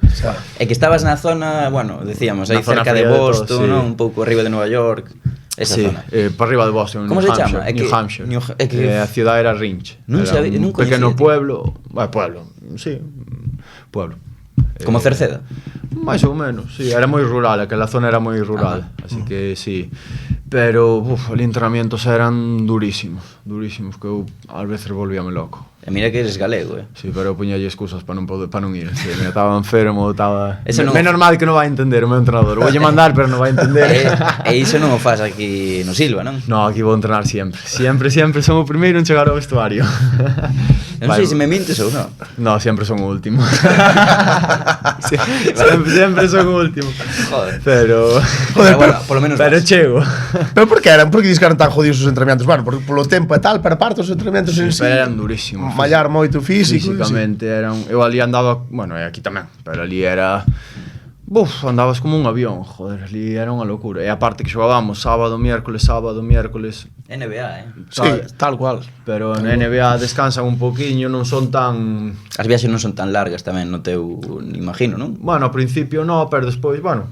É que estabas na zona, bueno, decíamos, aí cerca de Boston, sí. Un pouco arriba de Nova York. Esa zona. Para arriba de Boston, New Hampshire. Chama? New Hampshire. A ciudad era Rinch. Un pequeno pueblo, sí, pueblo. Como Cerceda? Máis ou menos, sí, era moi rural, aquela zona era moi rural, así que sí. Pero, os entrenamientos eran durísimos, que eu ás veces volvíame loco. E mira que eres galego, Sí, pero eu puñalle excusas para non ir, sí, me estaba enfermo, estaba... É normal que non vai entender o meu entrenador, voulle mandar, pero non vai entender. E iso non o faz aquí no Silva, non? No, aquí vou entrenar sempre, son o primeiro en chegar ao vestuario. Non sei se me mintes ou non. No, sempre son o último. Sempre son o último. Joder. Pero bueno, polo menos pero chego. Pero por que eran? Por que dis que eran tan jodidos os entrenamientos? Bueno, polo tempo e tal, pero aparte os entrenamentos en sí. Pero eran durísimos. Mallar moito físico. Físicamente, eran... Eu ali andaba... Bueno, e aquí tamén. Pero ali era... andabas como un avión, joder, ali era unha locura. E aparte que xogábamos sábado, miércoles. NBA, Sí, tal cual. Pero na NBA descansan un poquinho, non son tan... As viaxes non son tan largas tamén no teu, imagino, non? Bueno, ao principio no, pero despois, bueno,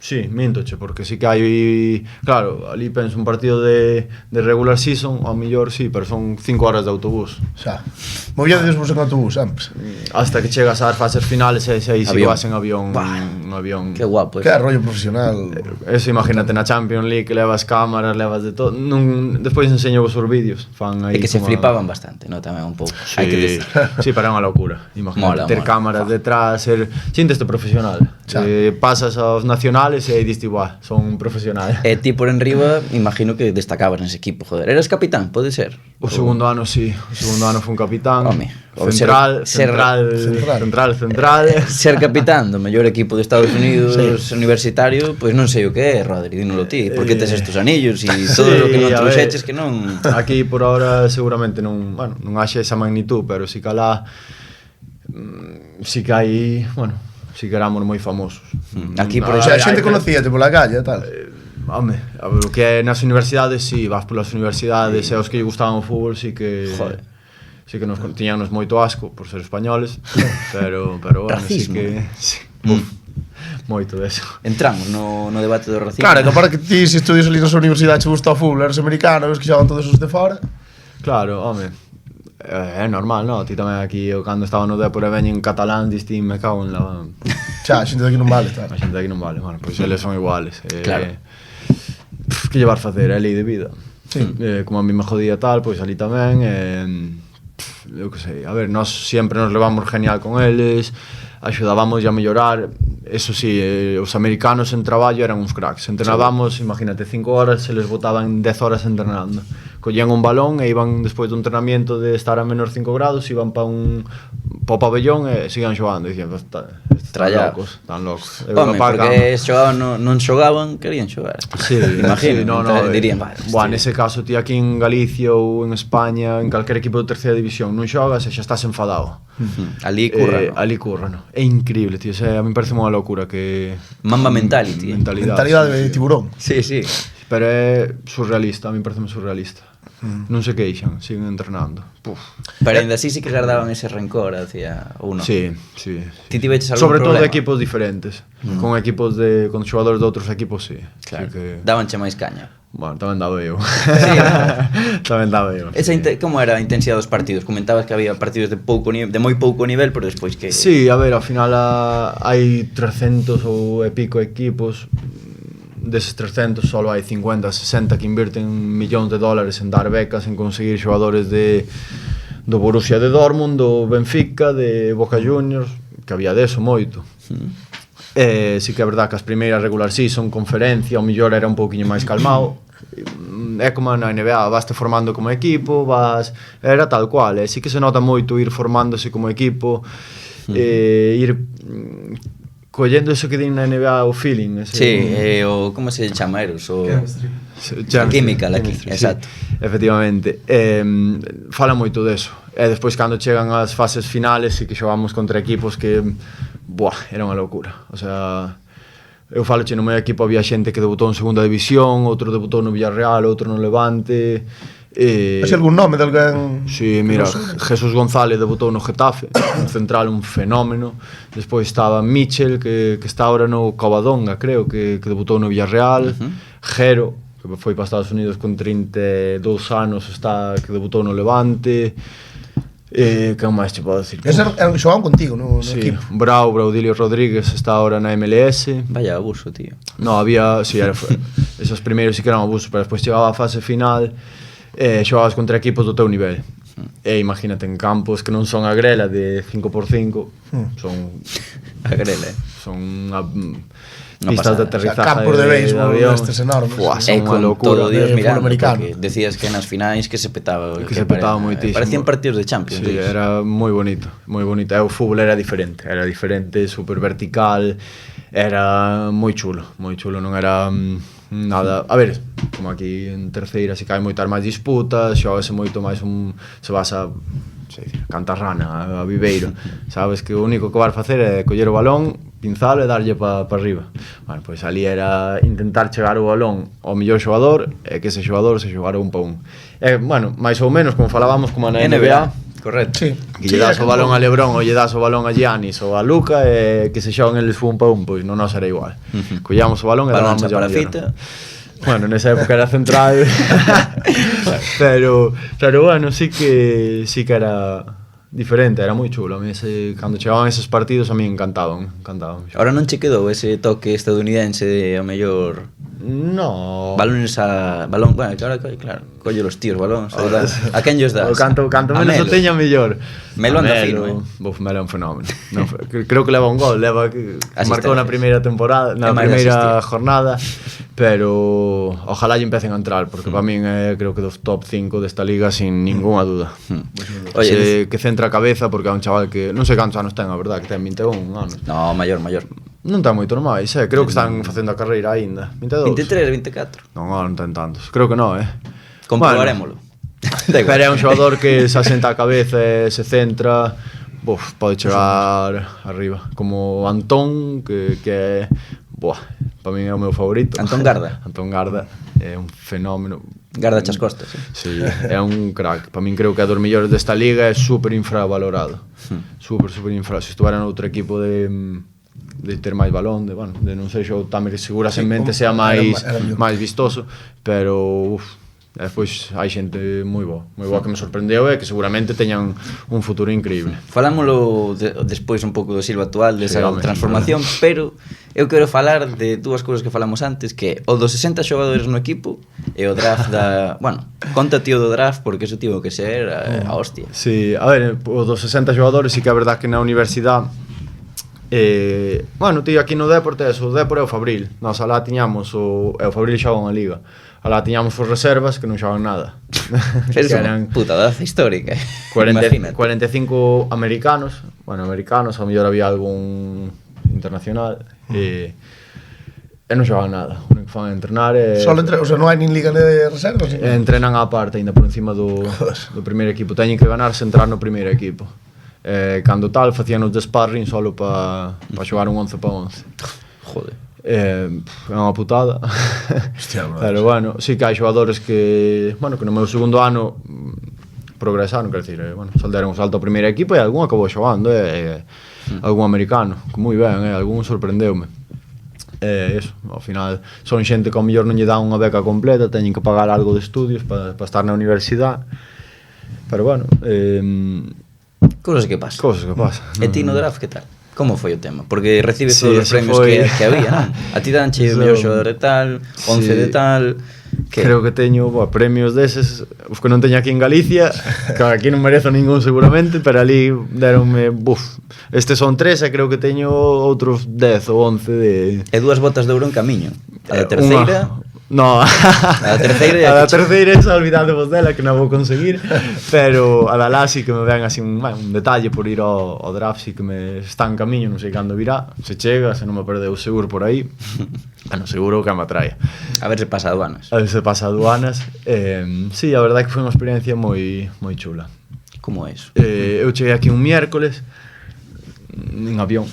sí, mintoche, porque sí que hai... Claro, ali penso un partido de regular season, ao mellor sí, pero son 5 horas de autobús. Xa, movíades vos en autobús, sempre. Hasta que chegas ás fases finales e aí si vas en avión. Un avión. Que guapo. Que rollo profesional. Eso, imagínate, na Champions League, que levas cámaras, levas de todo. Despois enseño vos os vídeos. É que se flipaban bastante, non? Tamén un pouco. Sí, sí, pero é unha locura. Imagínate, ter cámaras detrás, sínteste profesional. Pasas aos nacionales e diste igual, son un profesional. E ti por enriba, imagino que destacabas nese equipo, joder. Eras capitán, pode ser? O segundo ano, sí. O segundo ano fun capitán. Central. Ser capitán do mellor equipo de Estados Unidos universitario, pois non sei o que é, Rodri, dínolo ti. Por que tes estos anillos e todo o que non trouxeches que non... Aquí por ahora seguramente non, bueno, non haxe esa magnitud, pero si que alá si que hai, bueno, si que éramos moi famosos. Aquí, por exemplo, a xente conocíate pola calle e tal. Home, o que é nas universidades, si, vas polas universidades e os que lle gustaban o fútbol, si que... Joder. Sí que nos tiñanos moito asco por ser españoles, pero bueno, racismo, sí que... Moito deso. Entramos no debate do racismo. Claro, que para que ti se estudias ali na súa universidade che gusta o fútbol, eres americano, ves que xogan todos os de fora. Claro, home, é normal, non? Ti tamén aquí, cando estaba no Depor e veñen catalán, distín, me cago en la... Xa, a xente daqui non vale, tal. A xente aquí non vale, bueno, pois eles son iguales. Claro. Que llevar facer, é lei de vida. Sí. Como a mí me jodía tal, pois ali tamén, eu que sei, a ver, nós sempre nos levamos genial con eles, axudábamos a mellorar, eso sí, os americanos en traballo eran uns cracks, entrenábamos, imagínate, 5 horas, se les botaban 10 horas entrenando, collían un balón e iban despois do entrenamiento de estar a menos 5 grados, iban pa un pabellón e seguían xogando, e dicían, están locos. Home, porque xogaban, non xogaban, querían xogar. Sí, imagino, sí, no, dirían, nese caso, ti aquí en Galicia ou en España, en calquer equipo de terceira división, non xogas e xa estás enfadado. Ali curra, no? Ali curra, no? É increíble, tío, a mí me parece unha locura que... Mamba mentality. Mentalidade de tiburón. Sí, sí. Pero é surrealista, a mí parece surrealista. Non se queixan, siguen entrenando. Puf. Pero ainda así sí que guardaban ese rencor hacia uno. Sí, sí. Ti tiveches algún sobre problema? todo de equipos diferentes. Con equipos con xogadores de outros equipos, sí. Claro, sí que... dabanche máis caña. Bueno, tamén daba eu. Sí. Tamén daba eu. Como era a intensidade dos partidos? Comentabas que había partidos de moi pouco nivel, pero despois que... Sí, a ver, ao final hai 300 ou pico equipos. Deses 300 só hai 50, 60 que invirten millóns de dólares en dar becas, en conseguir xogadores do Borussia de Dortmund, do Benfica, de Boca Juniors, que había deso moito. Sí que é verdad que as primeiras regular season, conferencia, o mellor era un pouquiño máis calmado. É como na NBA, vas te formando como equipo, era tal cual, sí que se nota moito ir formándose como equipo, ir collendo eso que din na NBA o feeling. Sí, o como se chama, Eros? O... Química, aquí, exacto. Sí, efectivamente. Fala moito deso. E despois cando chegan as fases finales e que xogamos contra equipos que... era unha locura. O sea, eu falo no meu equipo había xente que debutou en segunda división, outro debutou no Villarreal, outro no Levante... Has algún nome de alguén? Sí, mira, Jesús González debutou no Getafe, un central, un fenómeno. Despois estaba Michel, que está ahora no Covadonga, creo, que debutou no Villarreal. Jero, que foi para Estados Unidos con 32 anos, que debutou no Levante. Que máis te podo dicir? Xogaban contigo no equipo. Braudilio Rodríguez está ahora na MLS. Vaya abuso, tío. No, había, sí, esos primeiros sí que eran abusos, pero despois chegaba a fase final xogabas contra equipos do teu nivel. E imagínate en campos que non son a grela de 5x5, son a grela, son pistas de aterrizaje, campos de béisbol estes enormes. Son unha locura. Todo Dios mirando, porque decías que nas finais que se petaba, que se petaba moitísimo. Parecían partidos de Champions. Sí, era moi bonito, moi bonito. O fútbol era diferente, super vertical, era moi chulo, non era nada, a ver, como aquí en terceira se caen moitas máis disputas, xogase moito máis se vas a Cantarrana, a Viveiro, sabes que o único que vas facer é coller o balón, pinzalo e darlle para arriba. Bueno, pois ali era intentar chegar o balón ao mellor xogador e que ese xogador se xogara un pa un. Bueno, máis ou menos como falábamos como na NBA. Correcto. Sí. Que lle das o balón a Lebron ou lle das o balón a Giannis ou a Luka e que se xogan eles un pa un, pois non nos era igual. Collamos o balón e dábamos para a fita. Bueno, nesa época era central. pero bueno, sí que era diferente, era moi chulo. A mí cando chegaban esos partidos a mí encantaban. Ahora non che quedou ese toque estadounidense de a mellor... No. Balones balón, bueno, claro, colle los tíos balóns. A quen llos das? Canto menos o teña mellor. Melo anda fino, Melo é un fenómeno. Creo que leva un gol, marcou na primeira temporada, na primeira jornada, pero ojalá lle empecen a entrar, porque para min é creo que dos top 5 desta liga sin ninguna duda. Oye, que centra a cabeza, porque é un chaval que non sei cantos anos ten, a verdad, que ten 21 anos. No, maior. Non ten moito máis, creo que están facendo a carreira aínda. 22. 23, 24. Non ten tantos. Creo que non, Comprobarémolo. Pero é un xogador que se asenta a cabeza e se centra, pode chegar arriba. Como Antón, que é, para min é o meu favorito. Antón Garda. Antón Garda é un fenómeno. Garda chas costas, Sí, é un crack. Para min creo que é dos mellores desta liga, é super infravalorado. Super infravalorado. Se estuvera noutro equipo de ter máis balón, de non sei, o Tamer seguramente sea máis vistoso, pero E despois hai xente moi boa que me sorprendeu e que seguramente teñan un futuro increíble. Falámoslo despois un pouco do Silva actual, desa transformación, pero eu quero falar de dúas cousas que falamos antes, que o dos 60 xogadores no equipo e o draft da... Bueno, conta tío do draft, porque eso tivo que ser a hostia. Sí, a ver, o dos 60 xogadores, sí que é verdad que na universidade bueno, tío, aquí no Deporte o Depor é o Fabril. Nós alá tiñamos o Fabril xoga unha liga. Alá tiñamos os reservas que non xogan nada. Es unha putadaza histórica. 45 americanos. Bueno, americanos, ao mellor había algún internacional. E non xogan nada. O único que fan é entrenar. O sea, non hai nin liga de reservas? Entrenan á parte, ainda por encima do primeiro equipo. Teñen que ganarse entrar no primeiro equipo. Cando tal, facían os de sparring solo para xogar un 11 para 11. Joder. É unha putada. Hostia, pero bueno, sí que hai xogadores que, bueno, que no meu segundo ano progresaron, quer decir, bueno, salderon o salto ao primeiro equipo e algún acabou xogando, algún americano, que moi ben, algún sorprendeume. Eso, ao final son xente que ao mellor non lle dan unha beca completa, teñen que pagar algo de estudios para estar na universidade. Pero bueno, cousas que pasan. E ti no draft, que tal? Como foi o tema? Porque recibes todos os premios que había, non? A ti danche o mellor xogador de tal, 11 de tal... Creo que teño premios deses, os que non teño aquí en Galicia, que aquí non merezo ningún seguramente, pero ali deronme, estes son 3 e creo que teño outros 10 ou 11 de... E 2 botas de ouro en camiño. A da terceira... No, a da terceira esa olvidadevos dela que non vou conseguir, pero a da lá sí que me ven así un detalle por ir ao draft, sí que me está en camiño, non sei cando virá, se chega, se non me perdeu seguro por aí, bueno, seguro que me atraia. A ver se pasa aduanas. Sí, a verdade é que foi unha experiencia moi chula. Como é iso? Eu cheguei aquí un miércoles en avión,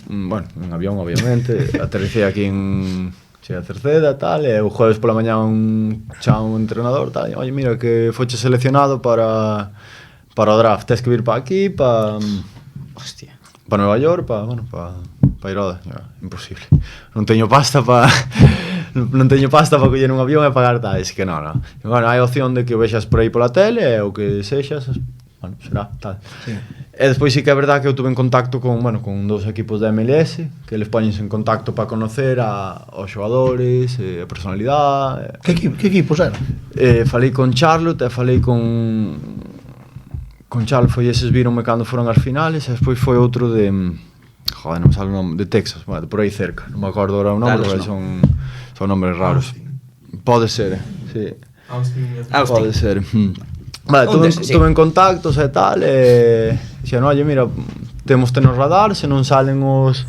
obviamente, aterricei aquí en a Cerceda, tal, e o jueves pola mañá chama un entrenador, tal, e, oye, mira, que foche seleccionado para o draft, tens que vir para aquí, para Nueva York, para ir ao... imposible. Non teño pasta para coller un avión e pagar tal, así que non. Bueno, hai opción de que o vexas por aí pola tele, ou que sexas, bueno, será, tal. Sí. E despois sí que é verdad que eu tuve en contacto con 2 equipos da MLS, que eles poñense en contacto para conocer aos xogadores, a personalidade. Que equipos eran? Falei con Charlotte e falei con Charlotte, foi eses víronme cando foron as finales, e despois foi outro de... Joder, non me sale o nome, de Texas, bueno, por aí cerca, non me acordo ahora o nome, porque son nombres raros. Pode ser, sí. Austin. Pode ser. Vale, tuve en contactos e tal, e dixen, oye, mira, temos nos radar, se non salen os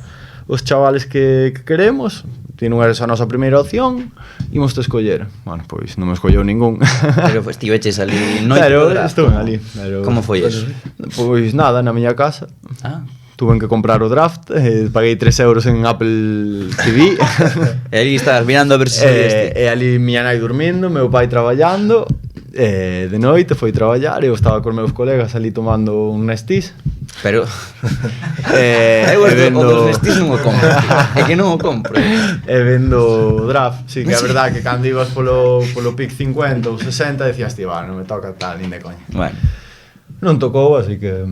chavales que queremos, ti non eres a nosa primeira opción, imos te escoller. Bueno, pois non me escolleu ningún. Pero estiveches ali noite do draft. Estuve ali. Como foi eso? Pois nada, na miña casa. Tuve que comprar o draft, paguei 3 euros en Apple TV. E ali estabas mirando a ver se e ali miña nai dormindo, meu pai traballando. De noite foi traballar, eu estaba con meus colegas ali tomando un Nestis. Pero eu o dos Nestis non o compro, é que non o compro. E vendo o draft, sí, que é verdad que cando ibas polo pick 50 ou 60 decías, tío, non me toca tal, nin de coña. Bueno, non tocou, así que...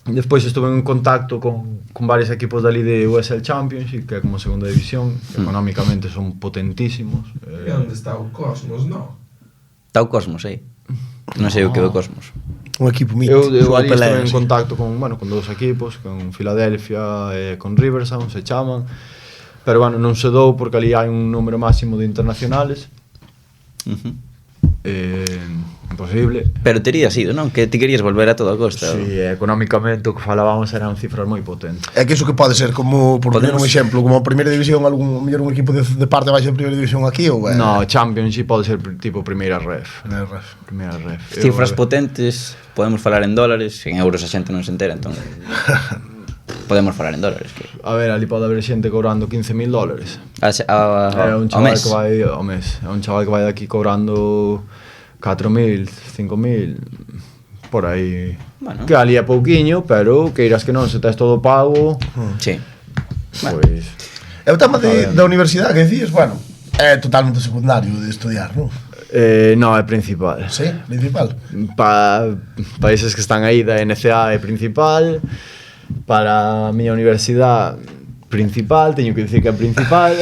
Despois estuve en contacto con varios equipos dali de USL Championship, que é como segunda división, que económicamente son potentísimos. E onde está o Cosmos, non? Está o Cosmos aí. Non sei o que é o Cosmos. Un equipo mito. Eu ali estuve en contacto con 2 equipos, con Philadelphia e con Riversound, se chaman. Pero bueno, non se dou porque ali hai un número máximo de internacionales. Imposible. Pero terías ido, non? Que ti querías volver a toda costa. Sí, económicamente o que falábamos eran cifras moi potentes. É que iso que pode ser como, por poner un exemplo, como a primeira división, un equipo de parte baixa da primeira división aquí ou No, Championship pode ser tipo primeira ref. Primeira ref. Cifras potentes, podemos falar en dólares, en euros a xente non se entera, entón podemos falar en dólares. A ver, ali pode haber xente cobrando $15,000. É un chaval que vai ao mes. É un chaval que vai aquí cobrando 4.000, 5.000, por aí. Bueno. Que ali é pouquiño, pero que irás que non, se tes todo pago. Sí. Pois... É o tema da universidade que decías, bueno, é totalmente secundario de estudiar, non? No, é principal. Sí, principal. Países que están aí da NCA é principal. Para a miña universidade principal, teño que dicir que é principal.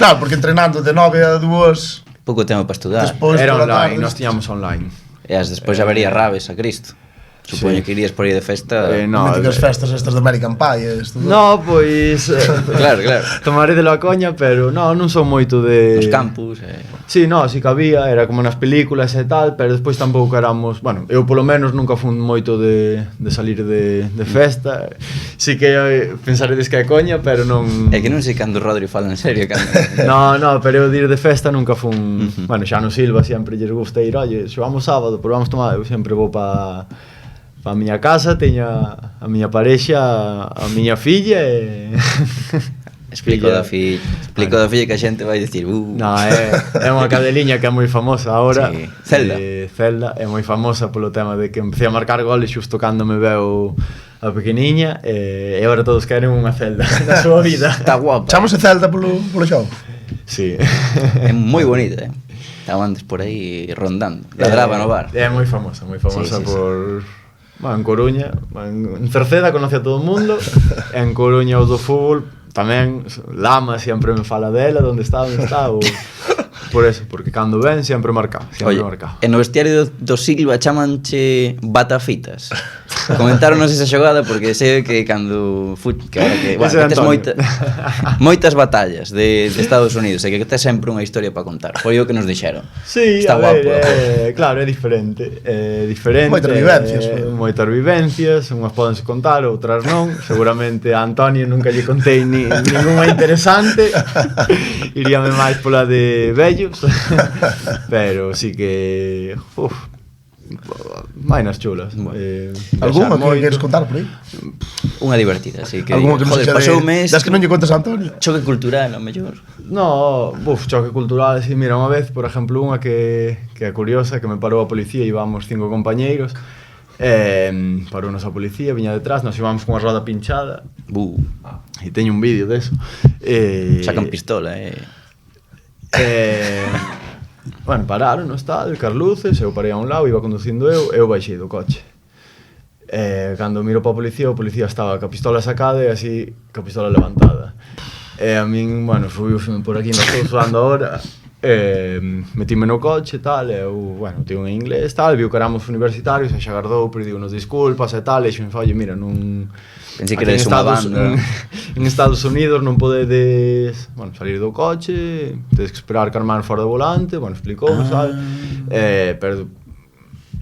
Claro, porque entrenando de 9 a 2 Pouco tempo para estudar. despois Era pola online, tarde. nós tiñamos online. E as despois já vería rabes a Cristo. Supoño que irías por aí de festa. No, Míticas festas estas de American Pie. Esto. No, pois Claro, claro. tomaré de la coña, pero non son moito de Nos campus. Sí, no, sí que había, era como nas películas e tal, pero despois tampouco éramos, bueno, eu polo menos nunca fun moito de salir de festa. Sí que pensaredes que é coña, pero non. É que non sei cando o Rodri fala en serio cando... No, pero eu de ir de festa nunca fun. Bueno, xa no Silva sempre lles gusta ir, oye, xogamos sábado, pero vamos tomar, eu sempre vou pa miña casa, teño a miña parexa, a miña filla e Explico da filla que a xente vai dicir No, é unha cadeliña que é moi famosa agora. Sí, Zelda. Zelda é moi famosa polo tema de que empecé a marcar goles xusto cando me veu a pequeniña e agora todos queren unha Zelda na súa vida. Está guapa. Chamase Celta polo xogo. Sí. É moi bonita, Estaba antes por aí rondando. Ladraba no bar. É moi famosa Sí. por... Bueno, en Coruña, en Cerceda conoce a todo o mundo, en Coruña o do fútbol tamén, Lama sempre me fala dela, onde está, ou... Por eso, porque cando ven sempre marca, Oye, en o vestiario do Silva chamanche batafitas. Comentaronos esa xogada porque sei que cando que ahora que, bueno, que tes moitas batallas de Estados Unidos e que tes sempre unha historia para contar. Foi o que nos dixeron. Sí, está a guapo. ver, claro, é diferente. Moitas vivencias. Moitas vivencias, unhas podense contar, outras non. Seguramente a Antonio nunca lle contei ninguna interesante. Iríame máis pola de vellos. Pero sí que vainas chulas. Alguma que queres contar por aí? Unha divertida, así que Alguma que non joder, sexa pasou un mes. das que non lle contas a Antonio? Choque cultural, a mellor. No, choque cultural, sí, mira, unha vez, por exemplo, unha que é curiosa, que me parou a policía, íbamos 5 compañeiros, parounos a policía, viña detrás, nos íbamos con a roda pinchada, e teño un vídeo deso. Sacan pistola, Bueno, pararon no tal, Carluces, eu parei a un lado, iba conducindo eu baixei do coche. Cando miro para o policía estaba ca pistola sacada e así, ca pistola levantada. A min, bueno, subiu por aquí, non estou sudando ahora, metíme no coche e tal, eu, bueno, tío en inglés tal, viu que éramos universitarios, e xa agardou, pediu-nos disculpas e tal, e xo, oye, mira, non... Pensei que eres unha banda. En Estados Unidos non podedes, bueno, salir do coche, tedes que esperar que armar fora do volante, bueno, explicou, sabe? Pero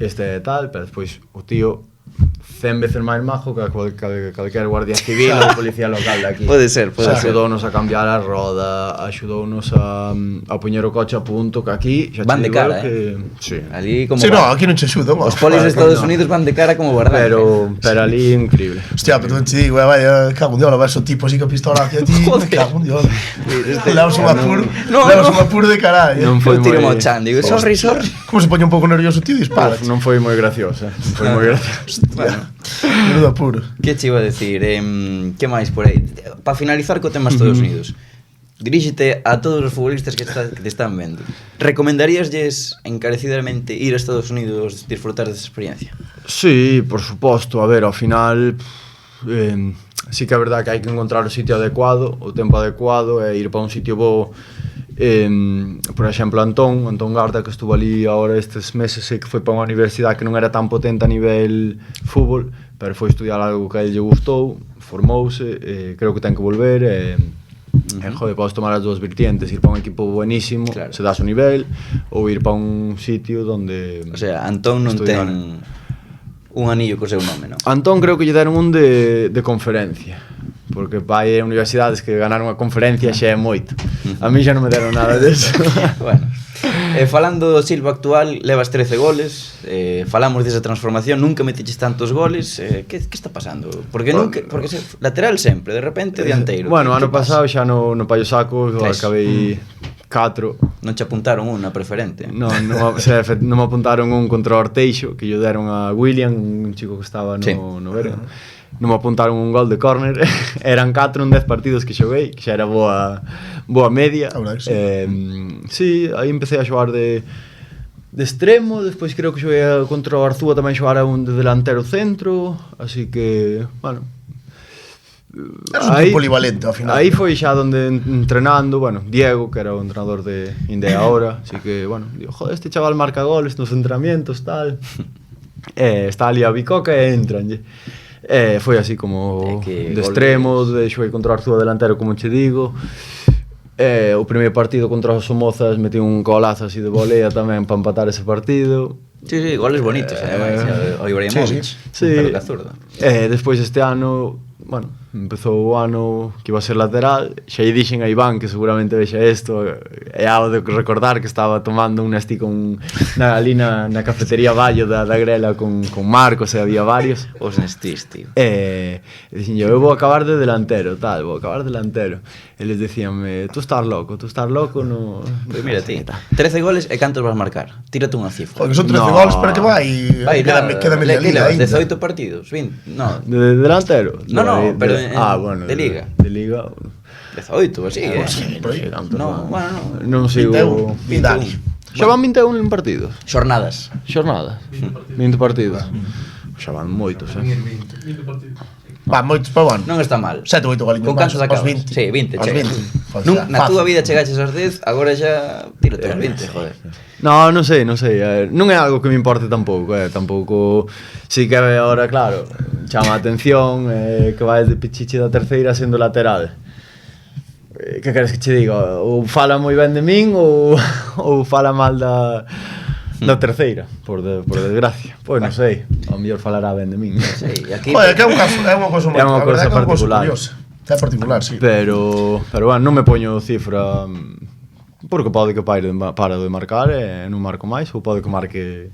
este tal, pero despois o tío 100 veces máis majo que calquer guardia civil ou policía local de aquí. Pode ser. Axudounos a cambiar a roda, axudounos a poñer o coche a punto, que aquí xa van de cara, Sí. Ali como Sí, no, aquí non che axudo. os polis de Estados Unidos van de cara como guardan. Pero ali increíble. Hostia, pero te digo, vaya, cago en diola, vas o tipo así que pistola hacia ti, cago en diola. Levas un apuro de carallo. Non foi Eu tiro moi... mo chan, digo, sorry. Como se poñe un pouco nervioso o tío e dispara. Non foi moi graciosa. Non foi moi graciosa. Bueno, Menudo apuro. que che iba a decir? Que máis por aí? Para finalizar co tema Estados Unidos, diríxete a todos os futbolistas que te están vendo. Recomendaríaslles encarecidamente ir a Estados Unidos disfrutar desa experiencia? Sí, por suposto. A ver, ao final sí que é verdade que hai que encontrar o sitio adecuado, o tempo adecuado e ir para un sitio bo. Por exemplo, Antón Garda, que estuvo ali agora estes meses, sei que foi para unha universidade que non era tan potente a nivel fútbol, pero foi estudiar algo que a ele lle gustou, formouse, creo que ten que volver joder, podes tomar as dúas vertientes, ir para un equipo buenísimo, claro, se das o nivel, ou ir para un sitio donde... O sea, Antón non estudiar. ten un anillo co seu nome, non? Antón creo que lle deron un de conferencia, porque vai a universidades que ganar unha conferencia xa é moito. A mí xa non me deron nada deso. Bueno, falando do Silva actual, levas 13 goles, falamos desa transformación, nunca metiches tantos goles, que está pasando? Porque lateral sempre, de repente dianteiro. Bueno, ano pasado xa no Paio Saco acabei 4. Non che apuntaron unha preferente? Non me apuntaron un contra o Orteixo, que lle deron a William, un chico que estaba no Berga. non me apuntaron un gol de córner. Eran 4 en 10 partidos que xoguei, que xa era boa media. A verdade que sí. Sí, aí empecé a xogar de extremo, despois creo que xoguei contra o Arzúa tamén xogara un de delantero centro, así que, bueno, Eres un tipo polivalente, ao final. Aí foi xa donde entrenando, bueno, Diego, que era o entrenador de Indea ahora, así que, bueno, digo, joder, este chaval marca goles nos entrenamientos, tal. Está ali a bicoca e entranlle. Foi así como de extremo, de xoguei contra o Arzúa delantero, como che digo. O primeiro partido contra os Somozas metí un golazo así de volea tamén para empatar ese partido. Sí, goles bonitos, ademais, o Ibrahimovic, sí. pero que zurda. Despois este ano, bueno, empezou o ano que iba a ser lateral, xa lle dixen a Iván que seguramente vexa isto, e ao de recordar que estaba tomando un nesti ali na cafetería Vallo da Grela con Marcos, e había varios. Os nestis, tío. E dixen eu vou acabar de delantero, tal, vou acabar de delantero. E les decíanme, tú estás loco, no... Pues mira ti, 13 goles e cantos vas marcar? Tírate unha cifra. Porque son 13 goles, pero que vai queda media liga ainda. 18 partidos, 20, no. De delantero? No, pero bueno, de liga. De liga... 18, así, Sí, por aí. No, bueno, no. Non sigo... 21. Xa van 21 en partidos? Xornadas. 20 partidos. Xa van moitos, 20 partidos. Va, moitos para o ano. Non está mal. 7 ou 8 galiños. Con cantos acabas? 20. Sí, 20, Aos chegas. 20. Na túa vida chegaches aos 10, agora xa tírate aos 20, joder. Non sei. Non é algo que me importe tampouco, tampouco... Si que agora, claro, chama a atención que vai de pichichi da terceira sendo lateral. Que queres que che diga? Ou fala moi ben de min ou fala mal da terceira, por desgracia. Pois non sei, ao mellor falará ben de min. Sí, e aquí... Joder, que é unha cousa É unha cousa particular. É particular, sí. Pero bueno, non me poño cifra porque pode que pare de marcar e non marco máis, ou pode que marque...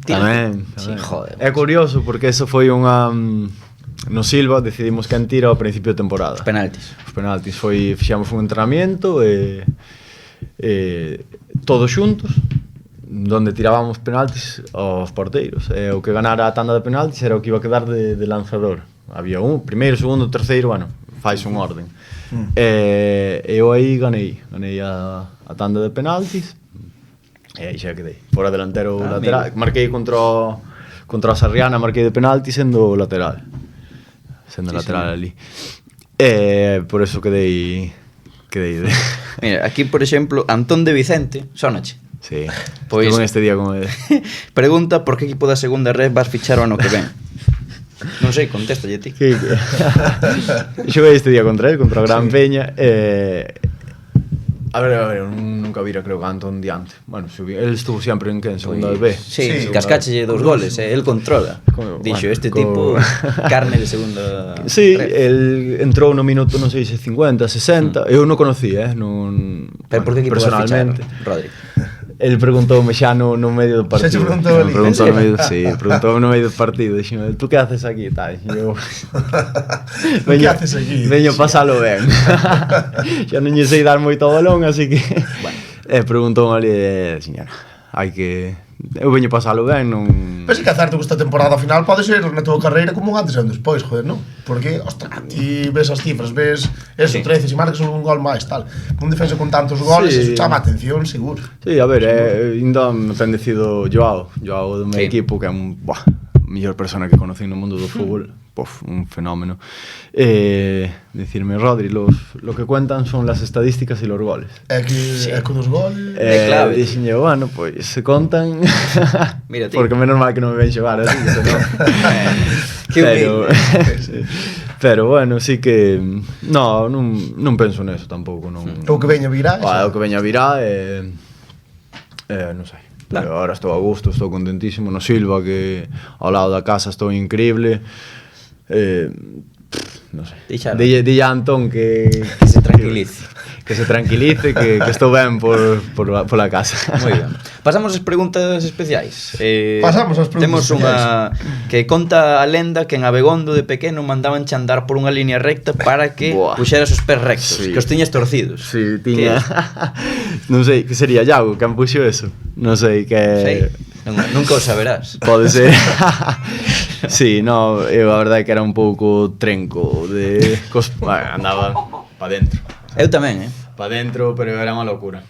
Tamén. Sí, joder. É curioso porque eso foi unha... No Silva decidimos quen tira ao principio de temporada. Os penaltis. Fixamos un entrenamiento e todos xuntos, donde tirábamos penaltis aos porteiros, e o que ganara a tanda de penaltis era o que iba a quedar de lanzador. Había un, primeiro, segundo, terceiro, bueno, fais un orden. E eu aí ganei a tanda de penaltis, e aí xa quedei. Fora delantero lateral, marquei contra a Sarriana, marquei de penalti sendo lateral. Lateral ali. Por eso quedei de... Mira, aquí, por exemplo, Antón de Vicente, sónache. Sí, Pois, estuvo este día con ele. Pregunta por que equipo da segunda red vas fichar o ano que ven. Non sei, contéstalle ti. Xoguei este día contra el, contra a Gran Peña. A ver, nunca vira, creo que Antón diante. Bueno, él estuvo sempre en segunda B. Sí, cascáchelle 2 goles, él controla. Dixo, este tipo, carne de segunda... Sí, él entrou no minuto, non sei se 50, 60. Eu non conocía, Pero por que equipo vas fichar, Rodri? Ele preguntoume xa no medio do partido. Xa che preguntou ali. Preguntoume no medio do partido. Dixeme, tú que haces aquí? Tal, e eu... Que haces aquí? Veño pasalo ben. Xa non lle sei dar moito balón, así que... Preguntoume ali, señora, hai que... Eu veño pasalo ben, non... Pero si que acerto que esta temporada ao final pode ser na túa carreira como un antes e un despois, joder, non? Porque, ostras, ti ves as cifras, ves eso, 13, si marcas un gol máis, tal. Un defensa con tantos goles, eso chama a atención, seguro. Sí, a ver, ainda me ten dicido Joao do meu equipo, que é un... mellor persona que conocen no mundo do fútbol, un fenómeno. Decirme, Rodri, lo que cuentan son las estadísticas y los goles. É que dos goles... É clave. Dixenlle, bueno, pois se contan... Mira, tío. Porque menos mal que non me ven xogar así, senón... Que humilde. Pero bueno, sí que... Non penso neso tampouco, non... O que veña virá. O que veña virá, non sei. Pero ahora estou a gusto, estou contentísimo no Silva, que ao lado da casa estou increíble. Non sei. Dille a Antón que se tranquilice. Que se tranquilice, que estou ben pola casa. Moi ben. Pasamos ás preguntas especiais. Pasamos ás preguntas Temos unha que conta a lenda que en Abegondo de pequeno mandaban che andar por unha línea recta para que puxeras os pés rectos, que os tiñas torcidos. Sí, tiña. Non sei, que sería Iago, que puxo eso. Non sei, que... Nunca o saberás. Pode ser. Sí, no, eu a verdade é que era un pouco trenco andaba pa dentro. Eu tamén, Pa dentro, pero era unha locura.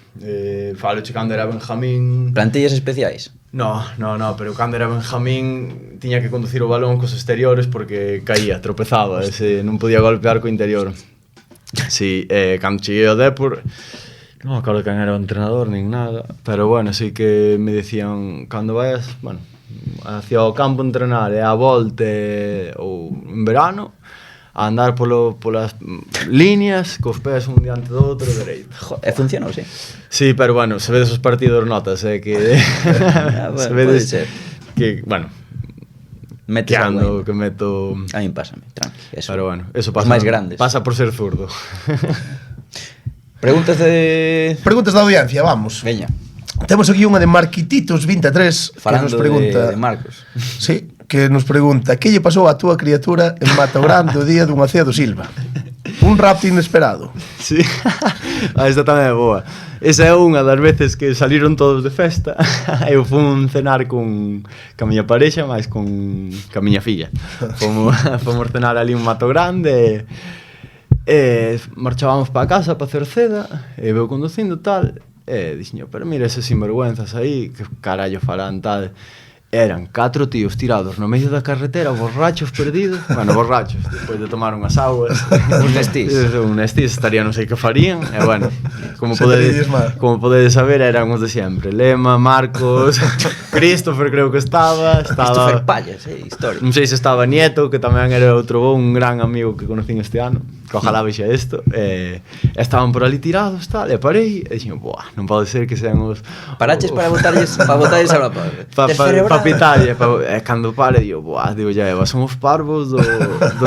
Falo cando era Benjamín. Plantillas especiais. No, pero cando era Benjamín tiña que conducir o balón cos exteriores porque caía, tropezaba, non podía golpear co interior. Sí, cando cheguei ao Depor, non me acordo quen era o entrenador nin nada, pero bueno, sí que me decían cando vayas, bueno, hacia o campo entrenar e a volta ou en verano, a andar polas líneas, cos pés un diante do outro dereito. E funcionou, sí. Sí, pero bueno, se vedes os partidos notas, que Bueno, se vedes pode ser. que, bueno, Metes que algo ando, que meto. A min pásame, tranqui. Eso. Pero bueno, eso Os pasa. máis grandes. Pasa por ser zurdo. Preguntas de... Preguntas da audiencia, vamos. Veña, Temos aquí unha de Marquititos23 que falando nos pregunta... de Marcos. Sí, que nos pregunta que lle pasou a túa criatura en Mato Grande o día dunha cea do Silva? Un rapto inesperado. Sí, esta tamén é boa. Esa é unha das veces que saliron todos de festa. Eu fui cenar con a miña parexa, máis con a miña filla. Fomos cenar ali en Mato Grande e marchábamos para casa para Cerceda e veu conducindo tal e dixen, pero mira eses sinvergüenzas aí, que carallo farán tal. Eran 4 tíos tirados no medio da carretera, borrachos perdidos. Bueno, borrachos, despois de tomar unhas aguas. Un nestís. Un nestís, estaría non sei que farían. E bueno, como podedes saber, eran os de sempre. Lema, Marcos, Christopher creo que estaba. Christopher Pallas, historia. Non sei se estaba Nieto, que tamén era outro un gran amigo que conocín este ano, que ojalá vexa isto. Estaban por ali tirados, tal, e parei, e dixen, buah, non pode ser que sean os... Paraches para botarlles a la Pa pitalle, cando pare, digo, buah, digo, ya, son os parvos do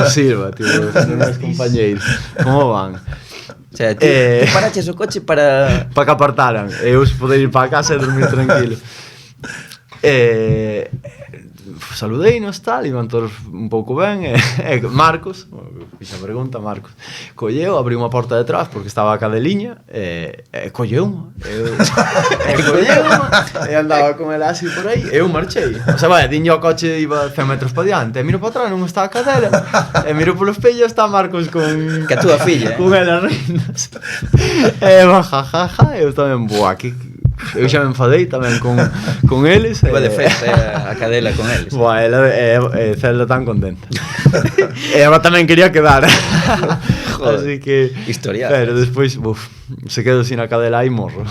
Silva, tío, os meus compañeiros, como van? O sea, ti paraches o coche para... Para que apartaran, e eu poder ir para casa e dormir tranquilo. Saludeinos, tal, iban todos un pouco ben, e Marcos, fixa pregunta, Marcos, colleu, abriu unha porta detrás porque estaba a cadeliña, e colleu-me, e andaba con ela así por aí, e eu marchei. O sea, vai, dinlle ao coche, iba 100 metros para diante, e miro para atrás, non está a cadela, e miro polo espello, está Marcos con... Que a túa filla, con ela reinas. E jajaja, eu tamén, buah, que... Eu xa me enfadei tamén con eles. Iba de festa a cadela con eles. Boa, ela Zelda tan contenta. E ela tamén quería quedar. Joder, así que historial. Pero despois, se quedo sin a cadela e morro.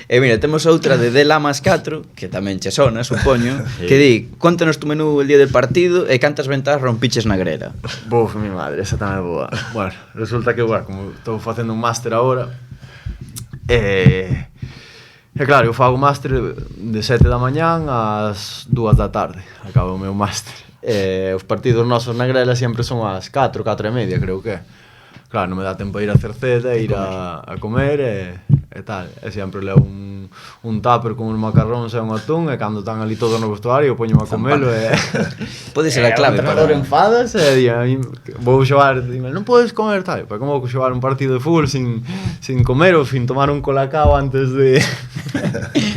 E mira, temos outra de Lamas 4, que tamén che sona, supoño, sí. Que di, contanos tu menú el día del partido e cantas ventas rompiches na grera. Mi madre, esa tamén é boa. Bueno, resulta que, como estou facendo un máster agora, e claro, eu fago máster de 7 da mañán ás 2 da tarde. Acabo o meu máster. Os partidos nosos na grela sempre son ás 4, 4 e media, creo que é. Claro, non me dá tempo a ir a Cerceda, ir a comer e tal. E sempre levo un tupper con uns macarróns e un atún, e cando están ali todos no vestuario, poño a comelo e... Pode ser a clave para... O enfadas e di, vou xogar, dime, non podes comer tal, pero como vou xogar un partido de fútbol sin comer ou sin tomar un colacao antes de...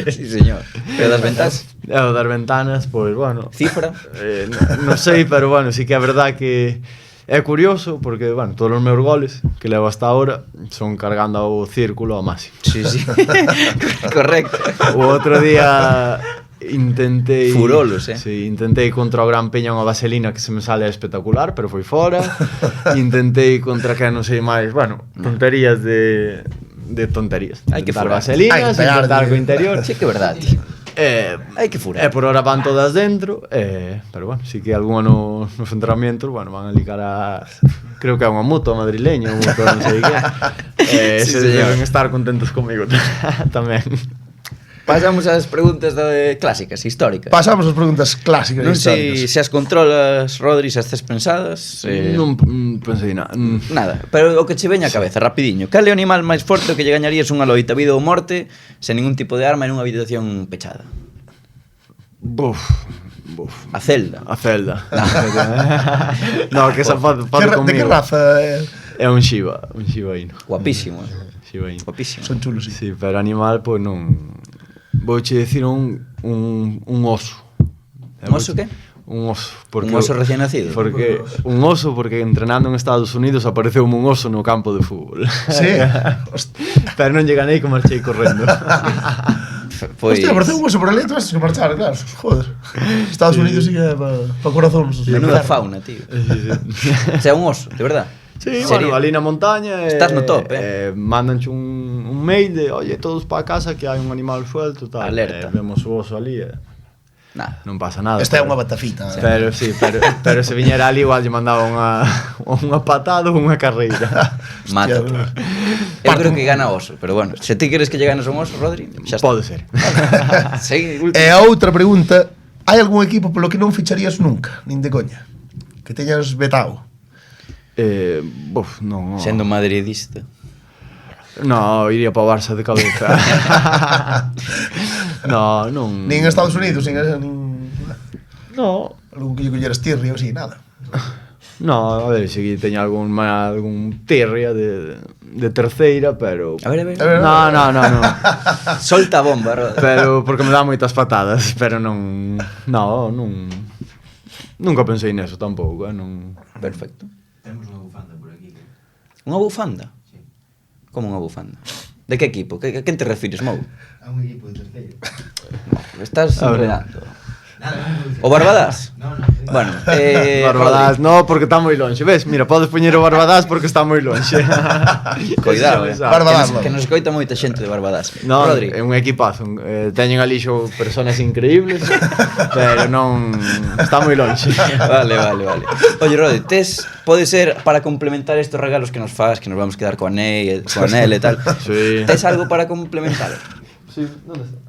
Sí, señor. Pero das ventas? O das ventanas, pois, bueno... Cifra? Non sei, pero bueno, sí que é verdad que... É curioso porque, todos os meus goles que levo hasta ahora son cargando o círculo ao máximo. Sí. Correcto. O outro día intentei... Furolos, Sí, intentei contra o Gran Peña unha vaselina que se me sale espectacular, pero foi fora. Intentei contra que non sei máis, tonterías de tonterías. Hai que furar vaselinas, intentar co interior. Sí que é verdade, tío. Hai que furar. E por hora van todas dentro, pero sí que algunha nos entrenamientos, van a ligar a... Creo que é unha mutua madrileña, un mutua non sei que. Sí, se deben estar contentos comigo tamén. Pasamos ás preguntas clásicas, históricas. Pasamos ás preguntas clásicas non históricas. sei se as controlas, Rodri, se as tes pensadas. Non pensei nada. Nada, pero o que che veña a cabeza, rapidiño. Cal é o animal máis forte que lle gañarías unha loita, vida ou morte, sen ningún tipo de arma en unha habitación pechada? A Zelda. A Zelda. No, que esa pode comigo. De que raza é? É un Shiba Inu. Guapísimo. Shiba Inu. Guapísimo. Son chulos, sí. Sí, pero animal, pois non... Vouche dicir un oso. Un oso que? Un oso. Un oso recién nacido. Porque un oso, porque entrenando en Estados Unidos apareceu un oso no campo de fútbol. Sí. Pero non lle ganei que marchei correndo. Pois... Hostia, apareceu un oso por ali, tú vas a marchar, claro. Joder. Estados Unidos sí que pa corazóns. Menuda fauna, tío. O sea, un oso, de verdad. Sí, Sería- bueno, ali na montaña Estás no top, mandanche un mail de oye, todos para casa que hai un animal suelto tal. Alerta. Vemos o oso ali Nada. non pasa nada. Esta é pero- unha batafita. Pero sí, pero se viñera ali igual lle mandaba unha patada ou unha carreira. Mata. Hostia, Eu creo que gana oso, pero bueno, se ti queres que lle ganes un oso, Rodri, xa está. Pode ser. Sí, E a outra pregunta, hai algún equipo polo que non ficharías nunca, nin de coña? Que teñas vetado? Non. sendo madridista. No, iría para o Barça de cabeza. no, non. Nin Estados Unidos, nin No. algún que lle colleras tirri ou así, nada. No, a ver, se teña algún tirria de terceira, pero... A ver. No. Solta a bomba, Rodri. Pero porque me dá moitas patadas, pero non... No, non... Nunca pensei neso tampouco, non... Perfecto. Temos unha bufanda por aquí. Unha bufanda? Sí. Como unha bufanda? De que equipo? A quen te refires, Mou? A un equipo de terceiro. Estás A ver. enredando. Nada, non O Barbadás? No. Bueno, Barbadás, Rodri, no, porque está moi lonxe. Ves, mira, podes poñer o Barbadás porque está moi lonxe. Cuidado, Eso xa me sabe. Barbadás, que nos escoita moita xente de Barbadás. No, Rodri, é un equipazo. Teñen ali xo personas increíbles, pero non está moi lonxe. Vale. Oye, Rodri, pode ser para complementar estos regalos que nos fas, que nos vamos quedar con él e tal. Sí. Tes algo para complementar? Sí, onde está?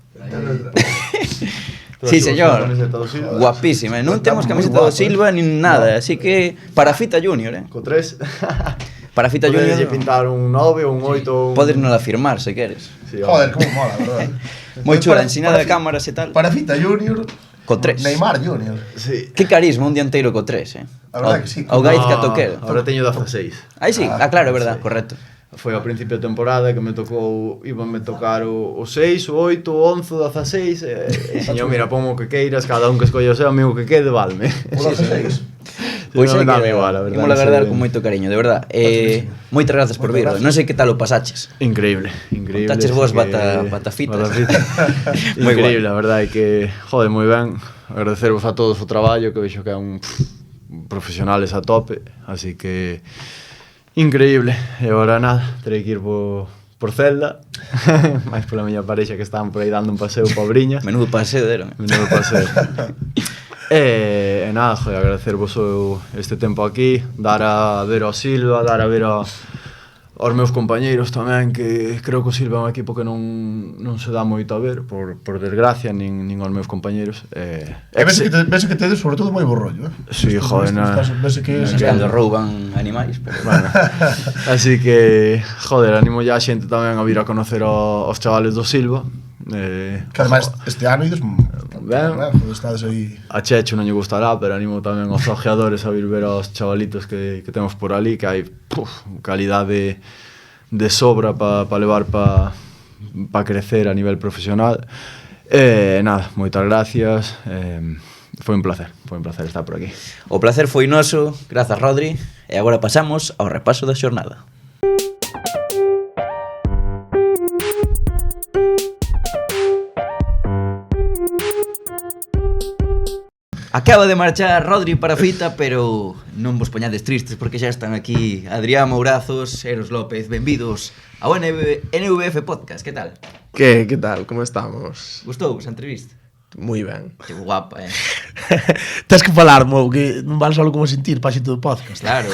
Sí, señor. Camiseta do Silva. Guapísima. Non temos Está moi camiseta do guapo, Silva nin nada, así que para Fita Junior, Co 3. Para Fita Junior Podes pintar un 9 ou un 8 ou un... podes non la firmar se queres. Sí, Joder, como mola, verdad. Moi chula, Para- ensinada de para- cámaras e tal. Para Fita Junior, Co 3. Neymar Junior. Sí. Que carisma un dianteiro co 3, A verdad que sí. Ao Gaizka Toquero. Ahora teño 16. Aí sí, claro, é verdad, correcto. Foi ao principio de temporada que me tocou, íbame tocar o 6, o 8, o 11, o 16 e señor, mira, pon o que queiras, cada un que escolle o seu amigo que quede, valme. O 16. Pois non é me dá que igual, a verdade. imos a guardar sí. con moito cariño, de verdad. Moitas grazas por vir. Moitas gracias. Non sei que tal o pasaches. Increíble. Contaches vos batafitas. Moi Increíble, guai. a verdade é que, joder, moi ben. Agradecervos a todos o traballo, que vexo que é un profesionales a tope, así que increíble. E agora nada, terei que ir por Celda, máis pola miña parexa que estaban por aí dando un paseo pa Briña. Menudo paseo deron. Menudo paseo. E nada, joder, agradecervos este tempo aquí, dar a ver ao Silva, dar a ver aos meus compañeiros tamén, que creo que o Silva é un equipo que non se dá moito a ver, por desgracia, nin aos meus compañeiros. E ves que tedes sobre todo moi bo rollo, Sí, joder, Ves que Non sei cando rouban animais, pero Bueno, así que, joder, animo ya a xente tamén a vir a conocer aos chavales do Silva. Que ademais este ano ides Ben. joder, estades aí. A Checho non lle gustará, pero animo tamén aos ojeadores a vir ver aos chavalitos que temos por ali, que hai calidade de sobra para levar para crecer a nivel profesional. Nada, moitas gracias. Foi un placer estar por aquí. o placer foi noso. Grazas, Rodri. E agora pasamos ao repaso da xornada. Acaba de marchar Rodri para Fita, pero non vos poñades tristes porque xa están aquí Adrián Mourazos, Eros López. Benvidos ao NVF Podcast. Que tal? ¿Qué tal? ¿Cómo estamos? Gustou a entrevista? Muy ben. Que guapa, Tens que falar, Mou, que non vale só como sentir para xito do podcast. Claro,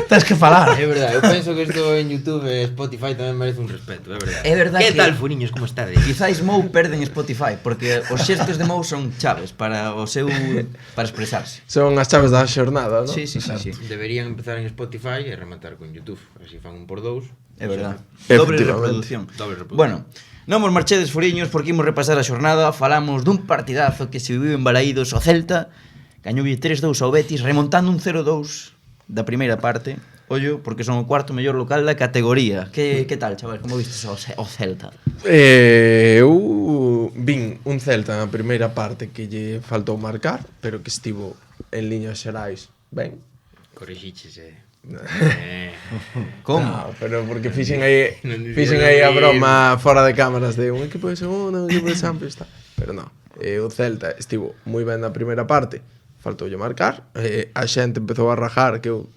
Tens que falar. É verdade, eu penso que isto en YouTube e Spotify tamén merece un respeto, é verdade. É verdade Que que- tal, furiños, como estades? Quizáis Mou perden Spotify, porque os xestos de Mou son chaves para o seu para expresarse. Son as chaves da xornada, ¿no? Sí. Deberían empezar en Spotify e rematar con YouTube, así fan un por dous. É verdade. Efectivamente. Dobre reproducción. Dobre reproducción. Bueno, non vos marchedes furiños porque imos repasar a xornada. Falamos dun partidazo que se viviu en Balaídos. O Celta gañoulle 3-2 ao Betis, remontando un 0-2 da primeira parte. ollo, porque son o cuarto mellor local da categoría. Que tal, chaval? Como vistes o Celta? Eu vin un Celta na primeira parte que lle faltou marcar, pero que estivo en liñas xerais ben. Corrixiches, Como? No, pero porque fixen aí a broma fora de cámaras de un equipo de segunda, un equipo de Champions, tal. Pero non, o Celta estivo moi ben na primeira parte, faltoulle marcar, a xente empezou a rajar que eu